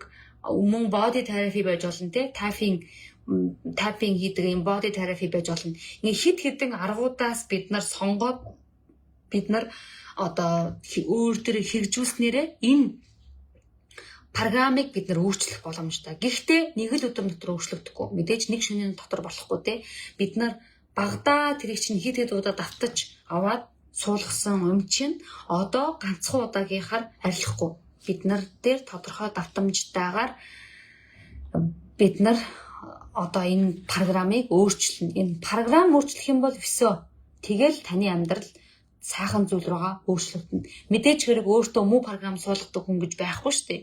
Speaker 1: мөн body therapy байж болно те tapping хийдэг юм body therapy байж болно. Ингээ хэд хэдэн аргуудаас бид нар сонгоод бид нар одоо өөр төр хэрэгжүүлснээрээ энэ програмыг бид нар өөрчлөх боломжтой. Гэхдээ нэг л өдөр дотор өөрчлөгдөхгүй. Мэдээж нэг шөнийн дотор болохгүй те. Бид нар багадаа тэрийг чинь хэд удаа давтаж аваад суулгасан юм чинь одоо ганцхан удаагийнхаар арилахгүй. Бид нар дээр тодорхой давтамжтайгаар бид нар одоо энэ програмыг өөрчилнө. Энэ програм өөрчлөх юм бол өсөө. Тэгэл таны амьдрал сайхан зүйл рүүгээ өөрчлөгдөнө. Мэдээж хэрэг өөртөө муу програм суулгадаг хүн гэж байхгүй шүү дээ.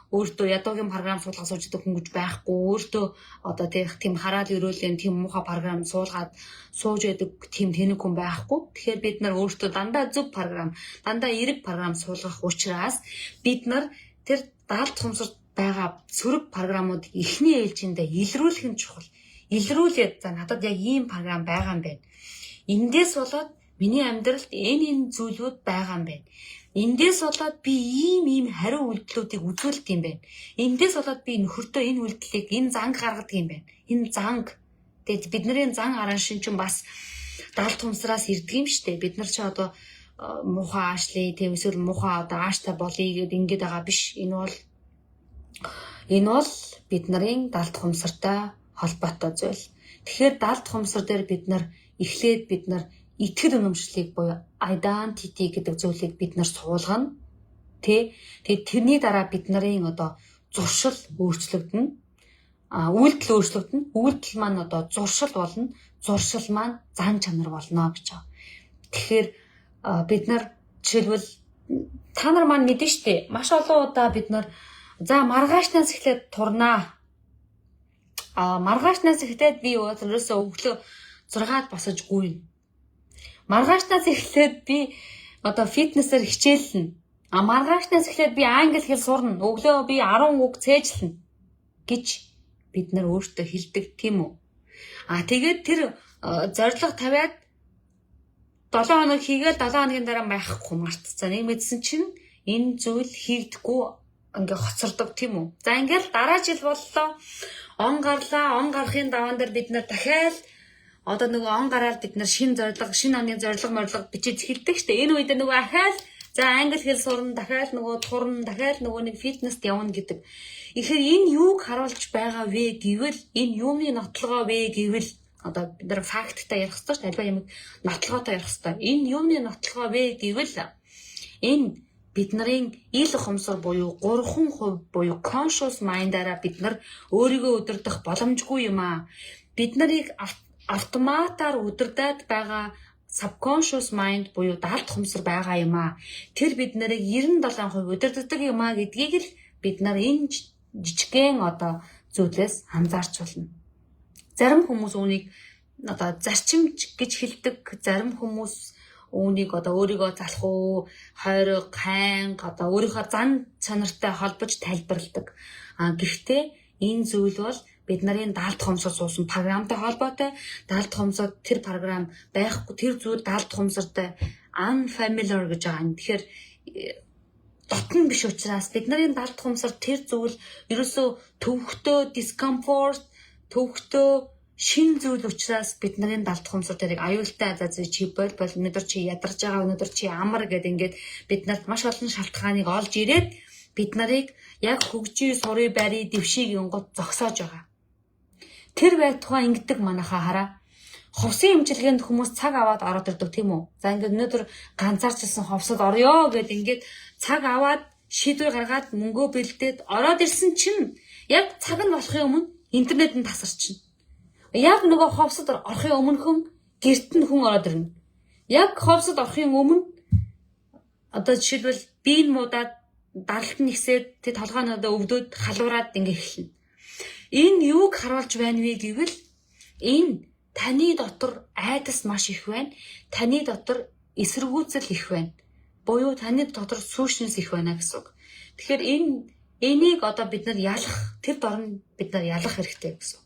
Speaker 1: Өөртөө ядуугийн програм суулгах сууждаг хүн гэж байхгүй. Өөртөө одоо тийм хараад өрөөлэн тийм муухай програм суулгаад сууж яадаг тийм тэнэг хүн байхгүй. Тэгэхээр бид нар өөртөө дандаа зөв програм, дандаа эерэг програм суулгах учраас бид нар тэр даалт хумсарт байгаа сөрөг програмуудыг эхний ээлжиндээ илрүүлэх нь чухал. Илрүүлээд за надад яг ийм програм байгаа юм байна. Эндээс болоод миний амьдралд энэ зүйлүүд байгаа юм байна. Эндээс болоод би ийм хариу үйлдэлүүдийг үзүүлдэг юм байна. Эндээс болоод би нөхөртөө энэ үйлдэлийг энэ занг гаргадаг юм байна. Энэ занг. Тэгээд бидний зан аран шин ч бас даалт хумсраас ирдэг юм штэ. Бид нар ч одоо муухай аашлаа, тийм эсвэл муухай одоо ааштай болъё гэд ингэж байгаа биш. Энэ бол бид нарын даалт хумсартай холбоотой зүйл. Тэгэхээр даалт хумсар дээр бид нар эхлээд бид нар итгэл үнэмшлийг буюу identity гэдэг зүйлийг бид нар суулгана. Тэгээд тэрний дараа бид нарын одоо зуршил өөрчлөгдөнө. Үйлдэл өөрчлөгдөнө. Үйлдэл маань одоо зуршил болно. Зуршил маань зан чанар болно гэж байна. Тэгэхээр бид нар жишээлбэл та нар маань мэдэн штэ. Маш олон удаа бид нар за маргаашнаас эхлээд турнаа. Маргаашнаас эхлээд би өөрөөсөө өглөө 6-д босож гүйнэ. Маргаашнаас эхлээд би одоо фитнесээр хичээлнэ. Маргаашнаас эхлээд би англи хэл сурна. Өглөө би 10 үг цээжлэнэ гэж бид нар өөртөө хэлдэг тийм үү? Тэгээд тэр зорилго тавиад 7 хоног хийгээл 7 хоногийн дараа байхгүй мартцсан. Нэг мэдсэн чинь энэ зүйл хийгдэггүй ингээ хоцордог тийм үү? За ингээл дараа жил боллоо. Он гарлаа. Он гарахын даваан дээр бид нар дахиад одоо нөгөө он гараад бид нар шинэ зорилго, шинэ оны зорилго бичиж эхэлдэг штэ. Энэ үед нөгөө ахаал за англи хэл сурна, дахиад нөгөө турна, дахиад нөгөө нэг фитнест явна гэдэг. Тэгэхээр энэ юуг харуулж байгаа вэ гэвэл энэ юуны нотлогоо вэ гэвэл одоо бид нар факттай ярих хэрэгтэй шүү дээ. Альва юм нотлогоотой ярих хэрэгтэй. Энэ юуны нотлогоо вэ гэвэл энэ бид нарын ил ухамсар буюу 3% буюу conscious mind-аараа бид нар өөрийгөө удирдах боломжгүй юм аа. Бид нарыг автоматар удирдаад байгаа subconscious mind буюу даалт ухамсар байгаа юм аа. Тэр бид нарыг 97% удирддаг юм аа гэдгийг л бид нар энэ жижигхэн одоо зүйлээс анзаарч байна. Зарим хүмүүс үүнийг одоо зарчимч гэж хэлдэг, зарим хүмүүс үүнийг одоо өөрийгөө залах уу, хойрог, хайнг одоо өөрийнхөө зан чанартай холбож тайлбарладаг. Гэхдээ энэ зүйл бол бид нарын даалт ухамсар суусан програмтай холбоотой. Даалт ухамсар тэр програм байхгүй, тэр зүйл даалт ухамсартай unfamiliar гэж байгаа юм. Тэгэхээр дотн биш учраас бид нарын даалт ухамсар тэр зүйл ерөөсөө төвхтөө discomfort, төвхтөө шин зүйл учраас бид нарын даалт ухамсар тэрийг аюултай чи бол өнөөдөр чи ядарч байгаа, өнөөдөр чи амар гэдэг ингээд бид нарт маш олон шалтгааныг олж ирээд бид нарыг яг хөгжий сурыг барий дэвшиг юнгод зогсоож байгаа. Тэр байтугай ингэдэг манайхаа хараа. Ховсын имчилгээнд хүмүүс цаг аваад ороод ирдэг тийм үү? За ингээд өнөөдөр ганцаарчилсан ховсод орё гэд ингээд цаг аваад шийдвэр гаргаад мөнгөө бэлдээд ороод ирсэн чинь яг цаг нь болохын өмнө интернет нь тасарчин. Яг нөгөө ховсод орохын өмнөхөн гэрт нь хүн ороод ирнэ. Яг ховсод орохын өмнө одоо жишээлбэл биеийн муудаад даралт нь ихсээд тэг толгойноо өвдөд халуураад ингээ эхэлнэ. Энэ юуг харуулж байна вэ гэвэл энэ таны дотор айдас маш их байна. Таны дотор эсэргүүцэл их байна. Буюу таны дотор сүүшнэс их байна гэсэн үг. Тэгэхээр энийг одоо бид нар ялах, тэр дор нь бид нар ялах хэрэгтэй гэсэн.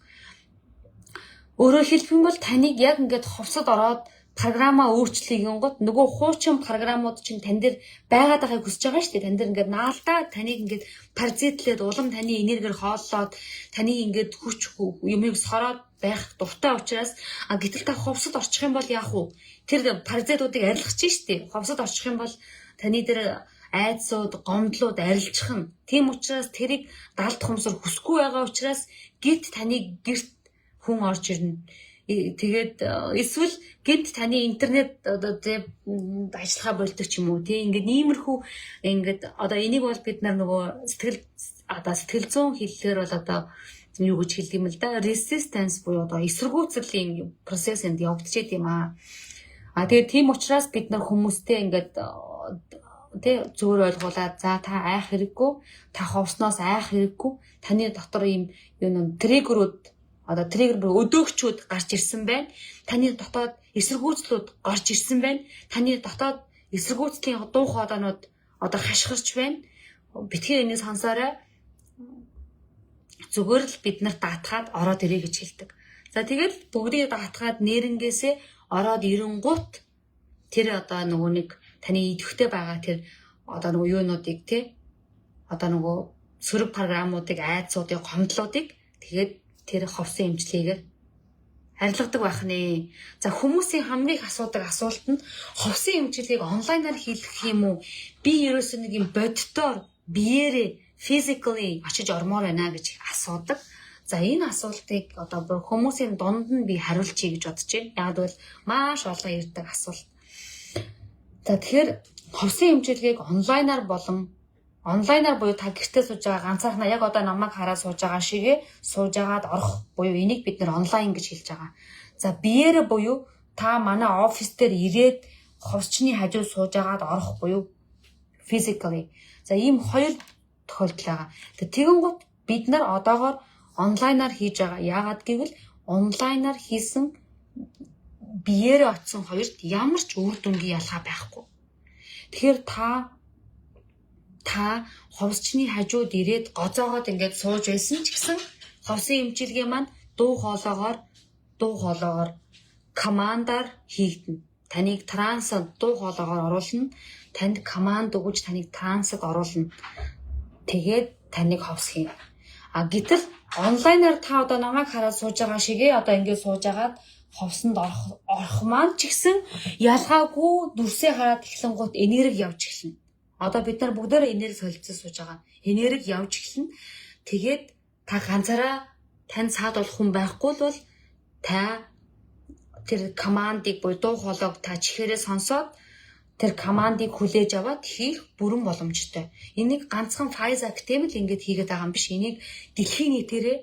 Speaker 1: Өөрөөр хэлбэл бол таныг яг ингээд ховсод ороод програмаа өөрчлөе гингот нөгөө хуучин програмууд чинь тань дээр байгаад байгааг хүсэж байгаа шүү дээ. Тань дээр ингээд наалдаа таныг ингээд паразитлээд улам таны энергиэр хооллоод таны ингээд хүч юмыг сороод байх дуртай учраас гэтэл та ховсод орчих юм бол яах вэ? Тэр паразитуудыг арилгах чинь шүү дээ. Ховсод орчих юм бол таны дээр айдсууд, гомдлууд арилжих нь. Тийм учраас тэрийг даалт ухамсар хүсэхгүй байгаа учраас гид таны гэрт хүн орж ирнэ. Тэгээд эсвэл гинт таны интернет одоо ажиллагаа болдог ч юм уу тий ингээд иймэрхүү ингээд одоо энийг бол бид нар нөгөө сэтгэл зүйн хэллэгээр бол одоо юу гэж хэлдэг юм л да resistance буюу одоо эсэргүүцлийн процессэнд явагдчихэд юм аа. Тэгээд тийм учраас бид нар хүмүүстэй ингээд тий зөвөр ойлгуулад за та айх хэрэггүй, та ховсноос айх хэрэггүй, таны дотор ийм юу триггерүүд одоо триггер өдөөгчүүд гарч ирсэн байна. Таны дотоод эсэргүүцлүүд гарч ирсэн байна. Таны дотоод эсэргүүцлийн дуу хоолойнууд одоо хашгирч байна. Битгий энийг сонсоорой. Зүгээр л бид нарт даатгаад ороод ирээ гэж хэлдэг. За тэгэл бүгдийг даатгаад нэрнгээсээ ороод ирэнгуут тэр одоо нөгөө нэг таны идэвхтэй байгаа тэр одоо нөгөө юунуудыг тий одоо нөгөө сөрөг програмуудыг айдсуудыг гомдлуудыг тэгээд тэр ховсын эмчилгээгээр харилцдаг байх нэ. За хүмүүсийн хамгийн их асуудаг асуулт нь ховсын эмчилгээг онлайнаар хийх юм уу? Би ерөөсөө нэг юм боддоор биеэрээ physically очиж ормоор байна гэж асуудаг. За энэ асуултыг одоо хүмүүсийн дунд нь би хариулчихъя гэж бодож байна. Яг бол маш олон ирдэг асуулт. За тэгэхээр ховсын эмчилгээг онлайнаар буюу та гэртээ сууж байгаа ганцаархнаа яг одоо намайг хараад сууж байгаа шигээ сууж агаад орох буюу энийг бид нэр онлайн гэж хэлж байгаа. За биеэрээ буюу та манай офис дээр ирээд ховсчны хажуу сууж агаад орох буюу physically. За ийм хоёр тохиолдол байгаа. Тэгэнгუთ бид нар одоогоор онлайнаар хийж байгаа. Яагаад гэвэл онлайнаар хийсэн биеэрээ очсон хоёрт ямар ч үр дүнгийн ялгаа байхгүй. Тэгэхээр та та ховсчны хажууд ирээд гоцоогоод ингээд сууж байсан ч гэсэн ховсын эмчилгээ маань дуу хоолоогоор командаар хийгдэнэ. Таныг трансад дуу хоолоогоор оруулна. Танд команд өгж таныг трансад оруулна. Тэгээд таныг ховсхий. Гэтэл онлайнаар та одоо намайг хараад сууж байгаа шигээ одоо ингээд сууж агаад ховсонд орох маань ч гэсэн ялгаагүй дүрсээ хараад эхлэн гут энерги явж эхэлнэ. Одоо бид нар бүгдээрээ энерги солилцож сууж байгаа. Энерги явж эхэлнэ. Тэгээд та ганцаараа тань цаад болох хүн байхгүй бол та тэр командыг буюу дуу хоолойг та чихээрээ сонсоод тэр командыг хүлээж аваад хийх бүрэн боломжтой. Энийг ганцхан Pfizer Academy л ингэж хийгээд байгаа юм биш. Энийг дэлхийн нийтээрээ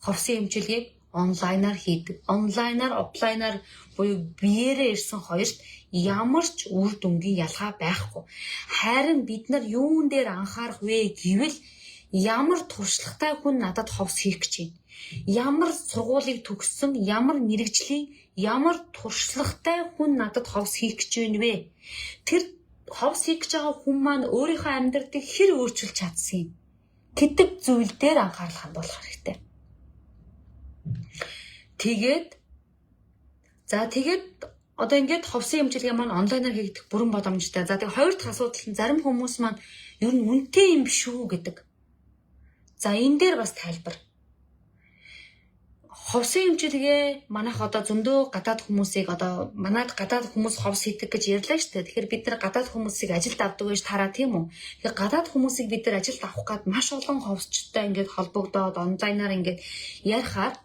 Speaker 1: ховсын эмчилгээг онлайнаар хийдэг. Онлайнаар, офлайнаар буюу биеэрээ ирсэн хоёрт ямар ч үр дүнгийн ялгаа байхгүй. Харин бид нар юун дээр анхаарах вэ гэвэл ямар туршлагатай хүн надад ховс хийх гэж байна. Ямар сургуулийг төгссөн, ямар мэрэгжлийн, ямар туршлагатай хүн надад ховс хийх гэж байна вэ? Тэр ховс хийх гэж байгаа хүн маань өөрийнхөө амьдралыг хэр өөрчилж чадсан юм? Гэдэг зүйл дээр анхаарал хандуулах хэрэгтэй. Тэгээд одоо ингээд ховсын эмчилгээ маань онлайнаар хийгдэх бүрэн боломжтой. За тэгээд хоёр дахь асуудал нь зарим хүмүүс маань ер нь үнэтэй юм биш үү гэдэг. За энэ дээр бас тайлбар. Ховсын эмчилгээ манайх одоо зөндөө гадаад хүмүүсийг одоо манайд гадаад хүмүүс ховс хийдэг гэж ярьлаа шүү дээ. Тэгэхээр бид нар гадаад хүмүүсийг ажилд авдаг гэж тараа тийм үү? Тэгэхээр гадаад хүмүүсийг бид нар ажилд авах гээд маш олон ховсчтой ингээд холбогдоод онлайнаар ингээд ярихаар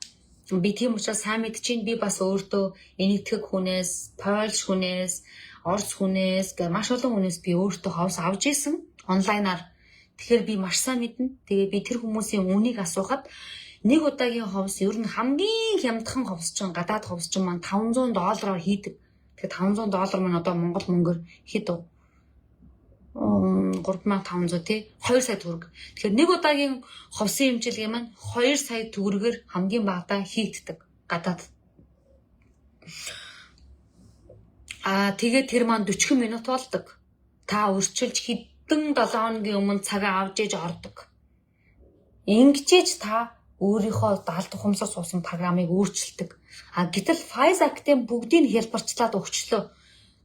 Speaker 1: би тийм учраас сайн мэдчихээн би бас өөртөө энэтхэг хүнээс, польш хүнээс, орос хүнээс гэх маш олон хүнээс би өөртөө ховс авч исэн онлайнаар. Тэгэхээр би маш сайн мэднэ. Тэгээ би тэр хүмүүсийн үнийг асуухад нэг удаагийн ховс ер нь хамгийн хямдхан ховс чинь гадаад ховс чинь маань $500 хийдэг. Тэгэхээр $500 маань одоо Монгол мөнгөөр хэд вэ? 3500 тий 2 сая төгрөг. Тэгэхээр нэг удаагийн ховсын эмчилгээ маань 2 сая төгрөгөөр хамгийн багадаа хийгддэг гадаад. Тэгээд тэр маань 40 минут болдог. Та өрчилж хэдэн 7 хоногийн өмнө цагаа авч ээж ордог. Ингэжээж та өөрийнхөө даалт ухамсар суусан програмыг өөрчилдөг. Гэтэл Pfizer Academy бүгдийг хэлбэрчлээд өгчлөө.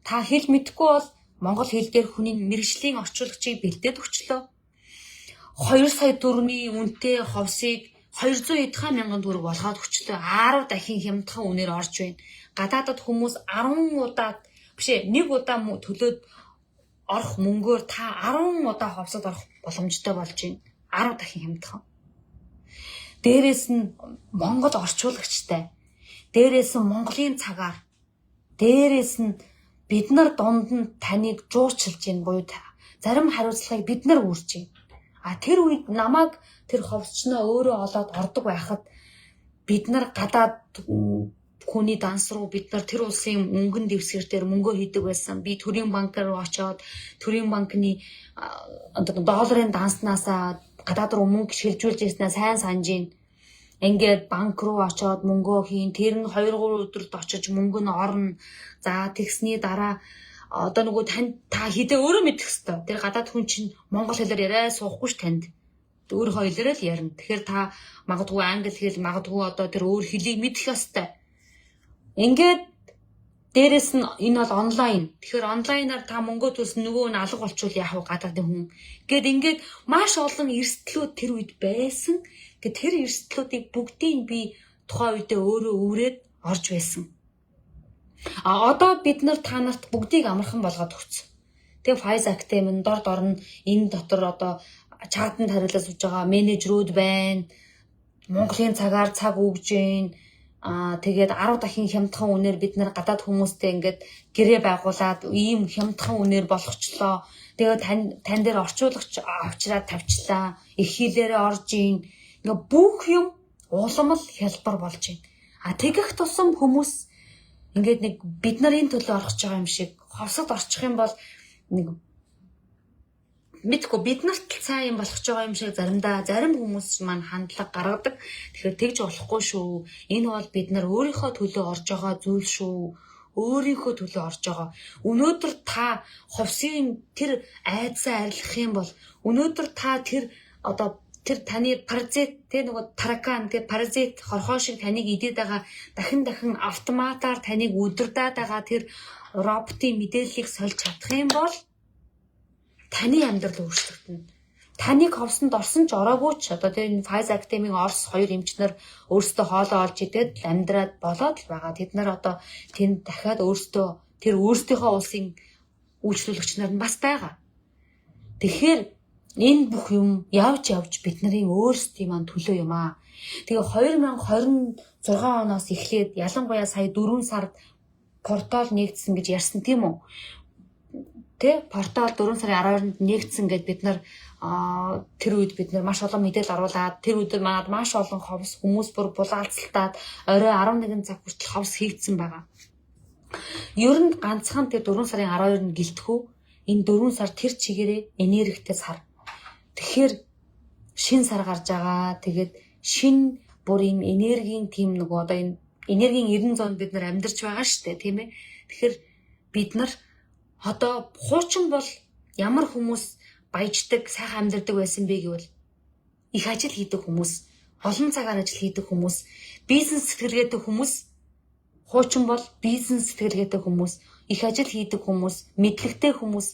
Speaker 1: Та хэл мэдэхгүй бол монгол хэл дээр хүний мэргэжлийн орчуулагчийг бэлдээд өгчлөө. 2 сая төгрөгийн үнэтэй ховсыг 200 мянган төгрөг болгоод өгчлөө. 10 дахин хямдхан үнээр орж байна. Гадаадд хүмүүс 10 удаа бишээ 1 удаа төлөөд орох мөнгөөр та 10 удаа ховсод орох боломжтой болж байна. 10 дахин хямдхан. Дээрээс нь монгол орчуулагчтай. Дээрээс нь монголын цагаар. Дээрээс нь бид нар дунд нь таныг жуурчилж гин буюу зарим хариуцлагыг бид нар үүрж гин. Тэр үед намайг тэр ховсчноо өөрөө олоод ордог байхад бид нар гадаад хүний данс руу бид нар тэр улсын өнгөн дэвсгэр дээр мөнгөө хийдэг байсан. Би төрийн банк руу очоод төрийн банкны долларын данснасаа гадаад руу мөнгө шилжүүлж ирснээр сайн санаж байна. Ингээд банк руу очоод мөнгөө хийн. Тэр нь 2-3 өдөрт очиж мөнгө нь орно. За тэгсний дараа одоо нөгөө та хідээ өөрөө мэдэх хэвээр. Тэр гадаад хүн чинь монгол хэлээр яриа суухгүй ш танд. Өөрийнхөө хэлээрээ л ярина. Тэгэхээр та магадгүй англи хэл, магадгүй одоо тэр өөр хэлийг мэдэх ёстой. Ингээд дээрэс нь энэ бол онлайн. Тэгэхээр онлайнаар та мөнгө төлсөн нөгөө нь алга болчвол яах вэ гадаадын хүн. Ингээд маш олон эрсдлүүд тэр үед байсан. Тэр эрсдлүүдийг бүгдийг би тухайн үедээ өөрөө үүрээд орж байсан. Одоо бид нар та нарт бүгдийг амархан болгоод өгсөн. Тэгээ Pfizer Academy дор нь энэ дотор одоо чатанд хариулаад сууж байгаа менежерүүд байна. Монголын цагаар цаг өгж байна. Тэгээд 10 дахин хямдхан үнээр бид нар гадаад хүмүүстэй ингээд гэрээ байгуулад ийм хямдхан үнээр болгочлоо. Тэгээд тань дээр орчуулагч авчраад тавьчлаа. Их хилээрээ орж ийн. Ингээ бүх юм уламл хялбар болж байна. Тэгэх тусам хүмүүс ингээд нэг бид нар энэ төлөө орох гэж байгаа юм шиг ховсод орчих юм бол нэг мэдгүй бид нарт сайн юм болох ч байгаа юм шиг заримдаа зарим хүмүүс маань хандлага гаргадаг. Тэгэхээр тэгж болохгүй шүү. Энэ бол бид нар өөрийнхөө төлөө орж байгаа зүйл шүү. өөрийнхөө төлөө орж байгаа. Өнөөдөр та ховсын тэр айдсаа арилгах юм бол өнөөдөр та тэр тэр таны паразит тэр нөгөө таракан тэр паразит хорхоо шиг таныг идээд байгаа дахин автоматар таныг удирдаад байгаа тэр роботын мэдээллийг сольж чадах юм бол таны амьдрал өөрчлөгдөнө. Таныг ховсонд орсон ч ороогүй ч одоо тэр Pfizer Academy-ийн Орос хоёр эмчнэр өөрсдөө хоолоо олж идээд амьдраад болоод л байгаа. Тэд нар одоо тэнд дахиад өөрсдийнхөө улсын үйлчлүүлэгч нар нь бас байгаа. Тэгэхээр энэ бүх юм явж бидний өөрсдийн маань төлөө юм аа. Тэгээ 2026 оноос эхлээд ялангуяа сая 4 сард портал нэгдсэн гэж ярьсан тийм үү? Тэ портал 4 сарын 12-нд нэгдсэн гэд бид нар тэр үед бид нар маш олон мэдээлэл оруулаад тэр үед манад маш олон ховс хүмүүс бүр булаалцалтаад орой 11 цаг хүртэл ховс хийгдсэн байгаа. Ер нь ганцхан тэр 4 сарын 12-нд гэлтгүү энэ 4 сар тэр чигээрээ энергитэй сар. Тэгэхээр шин сар гарч байгаа. Тэгээд шин бүр юм энергийн тим нөгөө одоо энэ энергийн 90 зоонд бид нар амьдарч байгаа шүү дээ, тийм ээ. Тэгэхээр бид нар одоо хуучин бол ямар хүмүүс баяждаг, сайхан амьдардаг байсан бэ гэвэл их ажил хийдэг хүмүүс, олон цагаар ажил хийдэг хүмүүс, бизнес сэтгэлгээтэй хүмүүс, хуучин бол бизнес сэтгэлгээтэй хүмүүс, их ажил хийдэг хүмүүс, мэдлэгтэй хүмүүс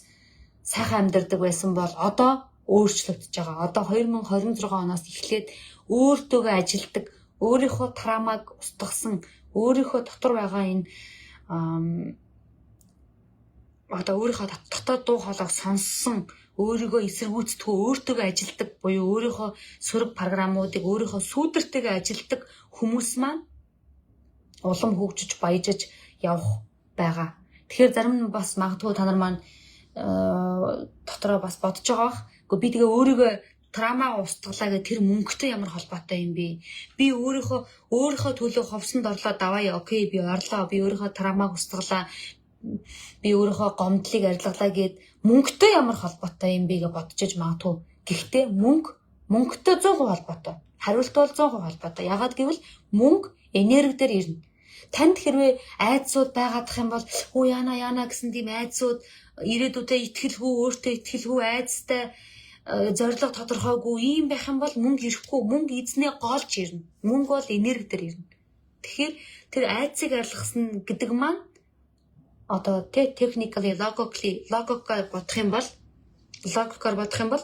Speaker 1: сайхан амьдардаг байсан бол одоо өөрчлөгдөж байгаа. Одоо 2026 оноос эхлээд өөртөөгөө ажилдаг, өөрийнхөө травмаг устгасан, өөрийнхөө дотор байгаа энэ одоо өөрийнхөө дотоод дуу хоолойг сонссон, өөрийгөө эсэргүүцдэггүй, өөртөөгөө ажилдаг буюу өөрийнхөө сөрөг програмуудыг өөрийнхөө сүүдэртэйгээ ажилдаг хүмүүс маань улам хөгжиж баяжиж явах байгаа. Тэгэхээр зарим нь бас магадгүй та нар маань дотроо бас бодож байгаа бах. Би тэгээ өөрийгөө травмаа устгалаа гэх тэр мөнгөтэй ямар холбоотой юм бэ? Би өөрийнхөө төлөө ховсонд орлоо даваа. Окей, би орлоо. Би өөрийнхөө травмааг устгалаа. Би өөрийнхөө гомдлыг арилгалаа гэд мөнгөтэй ямар холбоотой юм бэ гэж бодож магадгүй. Гэхдээ мөнгөтэй 100% холбоотой. Хариулт бол 100% холбоотой. Ягаад гэвэл мөнгө энерги дээр ирнэ. Танд хэрвээ айдсууд байгаадах юм бол оо яана гэсэн тийм айдсууд ирээдүйдээ итгэлгүй, өөртөө итгэлгүй, айдстай зорилго тодорхойгүй ийм байх юм бол мөнгө ирэхгүй, мөнгө эзнээ голж ирнэ. Мөнгө бол энерги дээр ирнэ. Тэгэхээр тэр айдсыг арилгасан гэдэг маань одоо technically логикоор бодох юм бол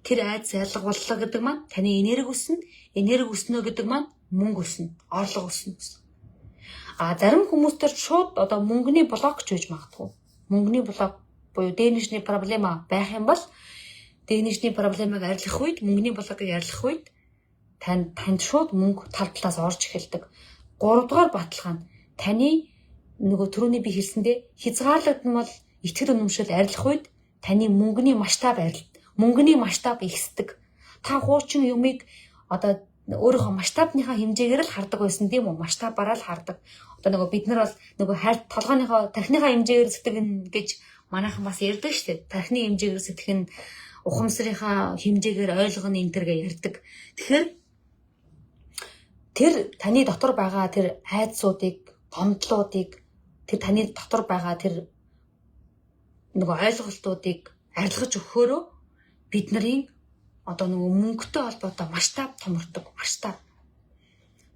Speaker 1: тэр айдс арилга боллоо гэдэг маань таны энерги өснө. Энерги өснө гэдэг маань мөнгө өснө, орлого өснө. Зарим хүмүүс төр шууд одоо мөнгөний блок ч үж магадгүй. Мөнгөний блок буюу дэнэшний проблема байх юм бол дэнэшний проблемыг арилгах үед, мөнгөний блокыг арилгах үед танд шууд мөнгө тал талаас орж эхэлдэг. 3 дугаар баталгаа нь таны нөгөө түрүүний би хэлсэндээ хязгаарлагдсан бол итгэл үнэмшил арилгах үед таны мөнгөний масштаб ихсдэг. Та хуучин юмыг одоо өөрийнхөө масштабныхаа хэмжээгээр л хардаг байсан тийм үү? Масштабаараа л хардаг. Одоо нөгөө бид нар бол нөгөө толгойнхоо тархиныхаа хэмжээгээр сэтгэнэ гэж манайхан бас ярьдаг шүү дээ. Тархины хэмжээгээр сэтгэнэ, ухамсарынхаа хэмжээгээр ойлгоно энэ төргээ ярьдаг. Тэгэхээр тэр таны дотор байгаа тэр айдсуудыг, гомдлуудыг, тэр таны дотор байгаа тэр нөгөө ойлголтуудыг арилгаж өгөхөөрөө бид нарын одоо нөгөө мөнгөтэй холбоотой масштаб томордог, масштаб.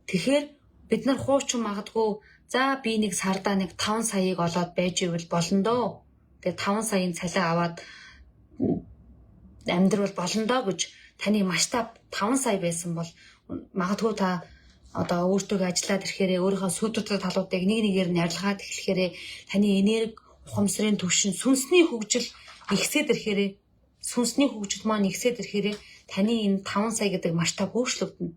Speaker 1: Тэгэхээр бид нар хуучин магадгүй за би нэг сардаа нэг 5 саяыг олоод байж ивэл болно доо. Тэгээ 5 саяын цалин аваад амьдрал болно доо гэж таны масштаб 5 сая байсан бол магадгүй та одоо өөртөө ажиллаад ирэхээрээ өөрийнхөө сүйдвэртэй талуудыг нэгээр нь арилгаад эхлэхээрээ таны энерги, ухамсарын түвшин, сүнсний хөгжил ихсээд ирэхээрээ таны энэ 5 сая гэдэг масштаб өөрчлөгдөнө.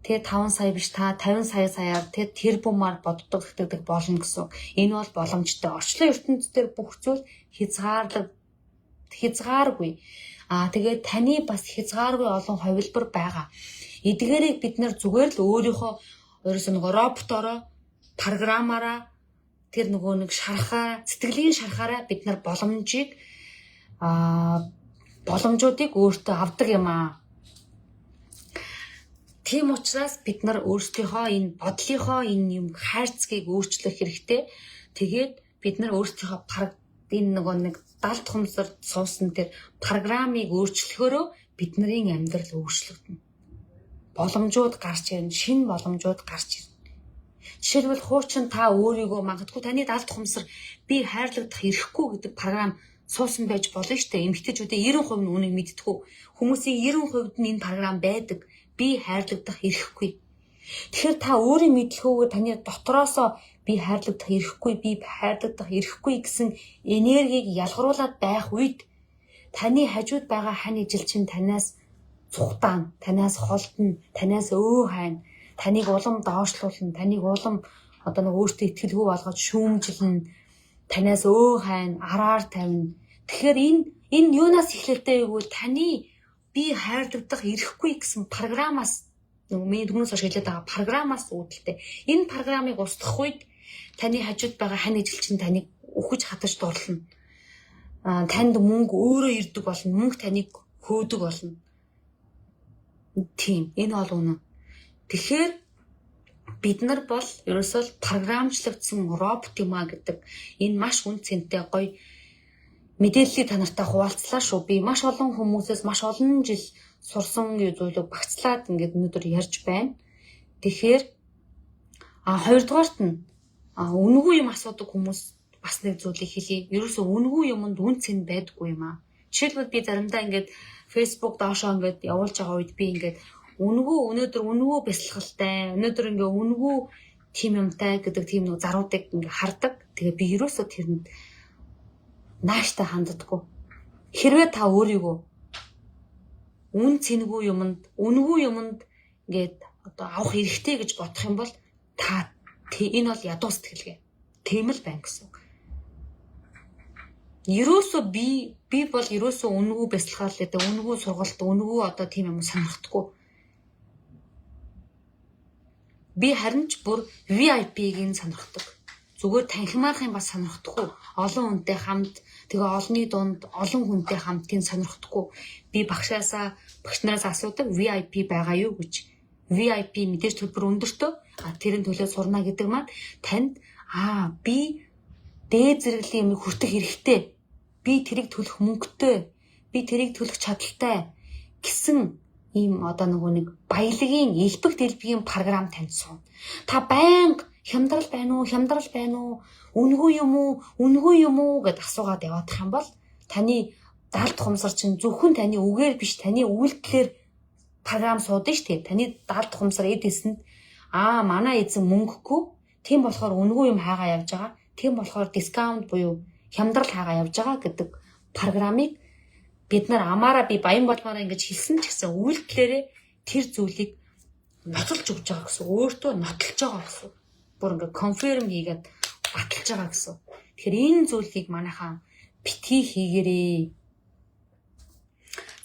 Speaker 1: Тэгээ 5 сая биш та 50 саяар тэр бумаар боддог гэдэг болно гэсэн. Энэ бол боломжтой. Орчлон ертөнцийн дээр бүх зүйл хязгааргүй. Тэгээд таны бас хязгааргүй олон хувилбар байгаа. Эдгээрийг бид нар зүгээр л өөрийнхөө ерөөсөө нөгөө роботороо, програмаараа тэр нөгөө нэг шарахаа, сэтгэлийн шарахаараа бид нар боломжуудыг өөртөө авдаг юм аа. Тийм учраас бид нар өөрсдийнхөө энэ бодлынхоо энэ юм хайрцгийг өөрчлөх хэрэгтэй. Тэгээд бид нар өөрсдийнхөө энэ нэг далд хумсар суусан тэр программыг өөрчлөхөөрөө бидний амьдрал өөрчлөгдөнө. Боломжууд гарч ирнэ, шинэ боломжууд гарч ирнэ. Жишээлбэл хуучин та өөрийгөө магадгүй таны далд хумсар би хайрлагдах эрхгүй гэдэг програм суусан байж болно шүү дээ. Эмэгтэйчүүдийн 90% нь үнийг мэдтгүү. Хүмүүсийн 90% нь энэ програм байдаг. Би хайрлагдах эрхгүй. Тэгэхээр та өөрийн мэдлэгөө таны дотроосоо би хайрлагдах эрхгүй гэсэн энергийг ялгаруулад байх үед таны хажууд байгаа хань ижил чинь танаас цухтаана, танаас холдно, танаас хайна, таныг улам доошлуулна, таныг улам одоо нэг өөртөө итгэлгүй болгоод шүүмжилнэ, танаас хайна, араар тавина. Тэгэхээр энэ юунаас эхлэлтэй гэвэл таны би хайрлагдах эрхгүй гэсэн програмаас миний түрүүнээс хойш хэлээд байгаа програмаас үүдэлтэй. Энэ програмыг устгах үед таны хажууд байгаа хань ижил чинь таныг үхэж хатаж дурлана. Танд мөнгө өөрөө ирдэг болно, мөнгө таныг хөөдөг болно. Тийм, энэ бол үнэн. Тэгэхээр бид нар бол ерөөсөө програмчлагдсан робот юм а гэдэг энэ маш үн цэнтэй гоё мэдээллийг та нартай хуваалцлаа шүү. Би маш олон хүмүүсээс маш олон жил сурсан зүйлийг багцлаад ингээд өнөөдөр ярьж байна. Тэгэхээр хоёрдугаарт нь үнэгүй юм асуудаг хүмүүс бас нэг зүйлийг хэлье. Ерөөсөө үнэгүй юмд үн цэн байдаггүй юм а. Жишээлбэл би заримдаа ингээд Facebook доошоо ингээд явуулж байгаа үед би ингээд өнөөдөр үнэгүй бясалгалтай, өнөөдөр ингээ үнэгүй тим юмтай гэдэг тийм нэг заруудыг ингээ хардаг. Тэгээ би ерөөсөө тэрэнд нааштай ханддаггүй. Хэрвээ та өөрийгөө үн цэнгүй юмд, үнэгүй юмд ингээд одоо авах хэрэгтэй гэж бодох юм бол та энэ бол ядуу сэтгэлгээ. Тийм л байна гэсэн. Ерөөсөө би бол ерөөсөө үнэгүй бясалгал гэдэг, үнэгүй сургалт, үнэгүй одоо тийм юм сонирхдаггүй. Би харин ч бүр VIP-ийг сонирхдаг. Зүгээр танхимаархын бас сонирхдаггүй. Олон хүнтэй хамт, тэгээ олонний дунд олон хүнтэй хамтын сонирхдаггүй. Би багш нараас асуудаг VIP байгаа юу гэж. VIP мэдээж төлбөр өндөртөө. Тэрийн төлөө сурна гэдэг маань танд би дээд зэрэглэлийн юм хүртэх хэрэгтэй. Би тэрийг төлөх мөнгөтэй. Би тэрийг төлөх чадaltaй гэсэн ийм одоо нэг баялагын элбэг дэлбэгийн програм танд суун. Та байнга хямдрал байна уу? Үнэгүй юм уу гэд асуугаад яваадах юм бол таны далд хумсар чинь зөвхөн таны үгээр биш таны үйлдэлээр програм суудсан шүү дээ. Таны далд хумсар эдгэсэнд манай эзэн мөнгөгүй. Тийм болохоор үнэгүй юм хаагаа явж байгаа. Тийм болохоор дискаунт буюу хямдрал хаагаа явж байгаа гэдэг програмыг бид нар амаараа би баян болмоор ингэж хэлсэн ч гэсэн үйлдэлээрээ тэр зүйлийг нотлж өгч байгаа гэсэн. Өөртөө нотлж байгаа гэсэн. Бүр ингээ конферм хийгээд баталж байгаа гэсэн. Тэгэхээр энэ зүйлийг манайхаа битгий хийгээрээ.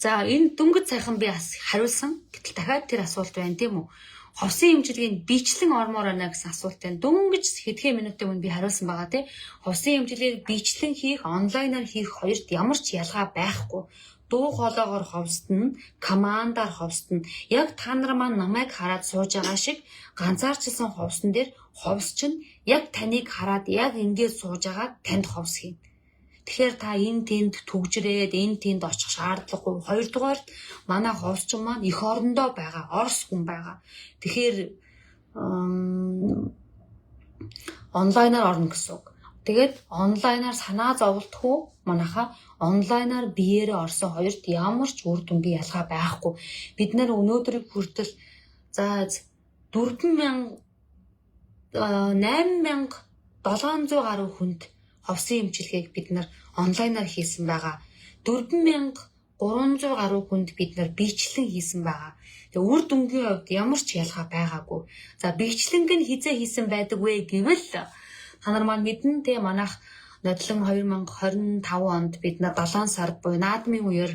Speaker 1: За энэ дөнгөж сайхан би хариулсан. Гэтэл дахиад тэр асуулт байна тийм үү? Ховсын имчилгээнд бичлэн ормоор байна гэсэн асуулт байна. Дөнгөж хэдхэн минутын өмнө би хариулсан байгаа тийм. Ховсын имчилгээг бичлэн хийх, онлайнаар хийх хоёрт ямар ч ялгаа байхгүй. Дуу хоолоогоор ховсдно, командаар ховсдно. Яг та нар маань намайг хараад сууж байгаа шиг ганцаарчилсан ховсон дээр ховс чинь яг таныг хараад яг ингэж сууж байгаа танд ховс хийн. Тэгэхээр та энэ тэнд түгжрээд энэ тэнд очих шаардлагагүй. Хоёрдугаарт манай ховсчин маань эх орондоо байгаа, Орос хүн байгаа. Тэгэхээр онлайнаар орно гэсэн үг. Тэгээд онлайнаар санаа зовлтгүй манайха онлайнаар биеэрээ орсон хоёрт ямар ч үр дүнгийн ялгаа байхгүй. Бид нэр өнөөдрийг хүртэл 4,000 8,700 гаруй хүнд ховсын эмчилгээг бид нар онлайнаар хийсэн байгаа. 4,300 гаруй хүнд бид нар бичлэн хийсэн байгаа. Тэгээ үр дүнгийн хувьд ямар ч ялгаа байгаагүй. За бичлэнг нь хизээ хийсэн байдаг вэ гэвэл та нар маань мэднэ те манайх нодлон 2025 онд бид нар 7 сард буюу наадмын үеэр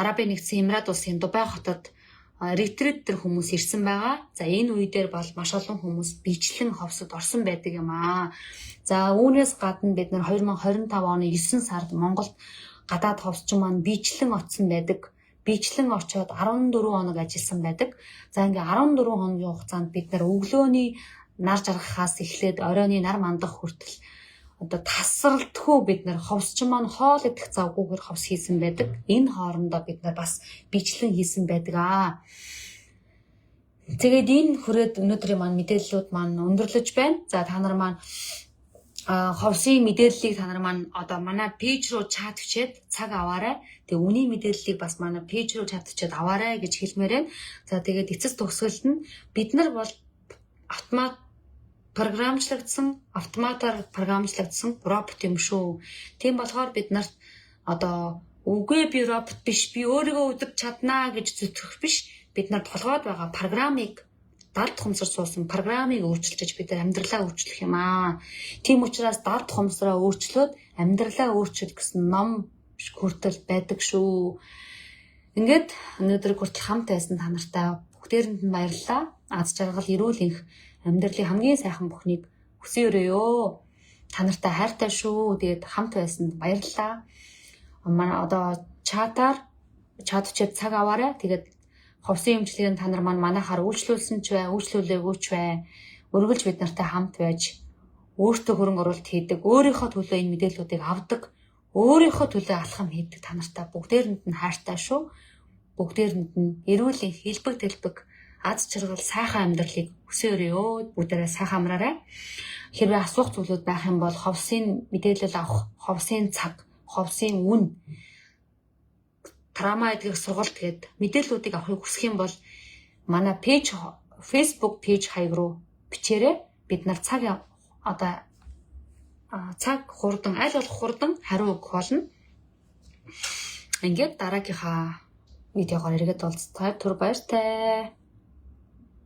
Speaker 1: Арабын нэгдсэн Эмират улсын Дубай хотод ретрит төр хүмүүс ирсэн байгаа. За энэ үе дээр бол маш олон хүмүүс бичлэн ховсод орсон байдаг юм аа. За үүнээс гадна бид нар 2025 оны 9 сард Монголд гадаад ховсчин маань бичлэн очсон байдаг. Бичлэн очоод 14 хоног ажилласан байдаг. За ингээ 14 хоногийн хугацаанд бид нар өглөөний нар жаргахаас эхлээд оройны нар мандах хүртэл одоо тасралтгүй бид нар ховсч маань хоол идэх завгүйгээр ховс хийсэн байдаг. Энэ хоорондоо бид нар бас бичлэн хийсэн байдаг аа. Тэгээд энэ хүрээд өнөөдрийн маань мэдээллүүд маань өндөрлөж байна. За та нар маань ховсын мэдээллийг та нар маань одоо манай пэйж руу чат бичээд цаг аваарай. Тэгээ үний мэдээллийг бас манай пэйж руу чат бичээд аваарай гэж хэлмээр байна. За тэгээд эцэс төгсгөлд нь бид нар бол автоматар програмчлагдсан робот юм шүү. Тийм болохоор бид нарт одоо үгүй би робот биш, би өөрийгөө өдөрч чаднаа гэж зүтгэх биш. Бид нар толгойд байгаа програмыг дард хумсар суусан програмыг өөрчилж бид нар амьдралаа өөрчлөх юм аа. Тийм учраас дард хумсраа өөрчлөөд амьдралаа өөрчил гэсэн ном хүртэл байдаг шүү. Ингээд өнөөдөр хүртэл хамт байсан та нартай бүгдээрэнд нь баярлалаа. Аз жаргал, эрүүл энх амьдралын хамгийн сайхан бүхнийг хүсэн өрөөё. Та нартай хайртай шүү. Тэгээд хамт байсанд баярлалаа. Манай одоо чат чат цаг аваарай. Тэгээд ховсын эмчилгээг та нар манайхаар үйлчлүүлсэн ч бай, үйлчлүүлээгүй ч бай. Өргөлж бид нартай хамт байж өөртөө хөрөнгө оруулалт хийдэг, өөрийнхөө төлөө энэ мэдээллүүдийг авдаг, өөрийнхөө төлөө алхам хийдэг та нартай бүгдээрэнд нь хайртай шүү. Бүгдээрэнд нь эрүүл энх, хэлбэг тэлбэг, аз жаргал, сайхан амьдралыг хүсэн өрөөё. Бүгдээрээ сайхан амраарай. Хэрвээ асуух зүйлүүд байх юм бол ховсын мэдээлэл авах, ховсын цаг, ховсын үн, Трама эдгэх сургалт гээд мэдээллүүдийг авахыг хүсэх юм бол манай пэйж, Facebook пэйж хаяг руу бичээрэй. Бид нар цаг хурдан, аль болох хурдан хариу өгөх болно. Ингээд дараагийнхаа видеогоор иргэд уулзцай. Түр баяртай.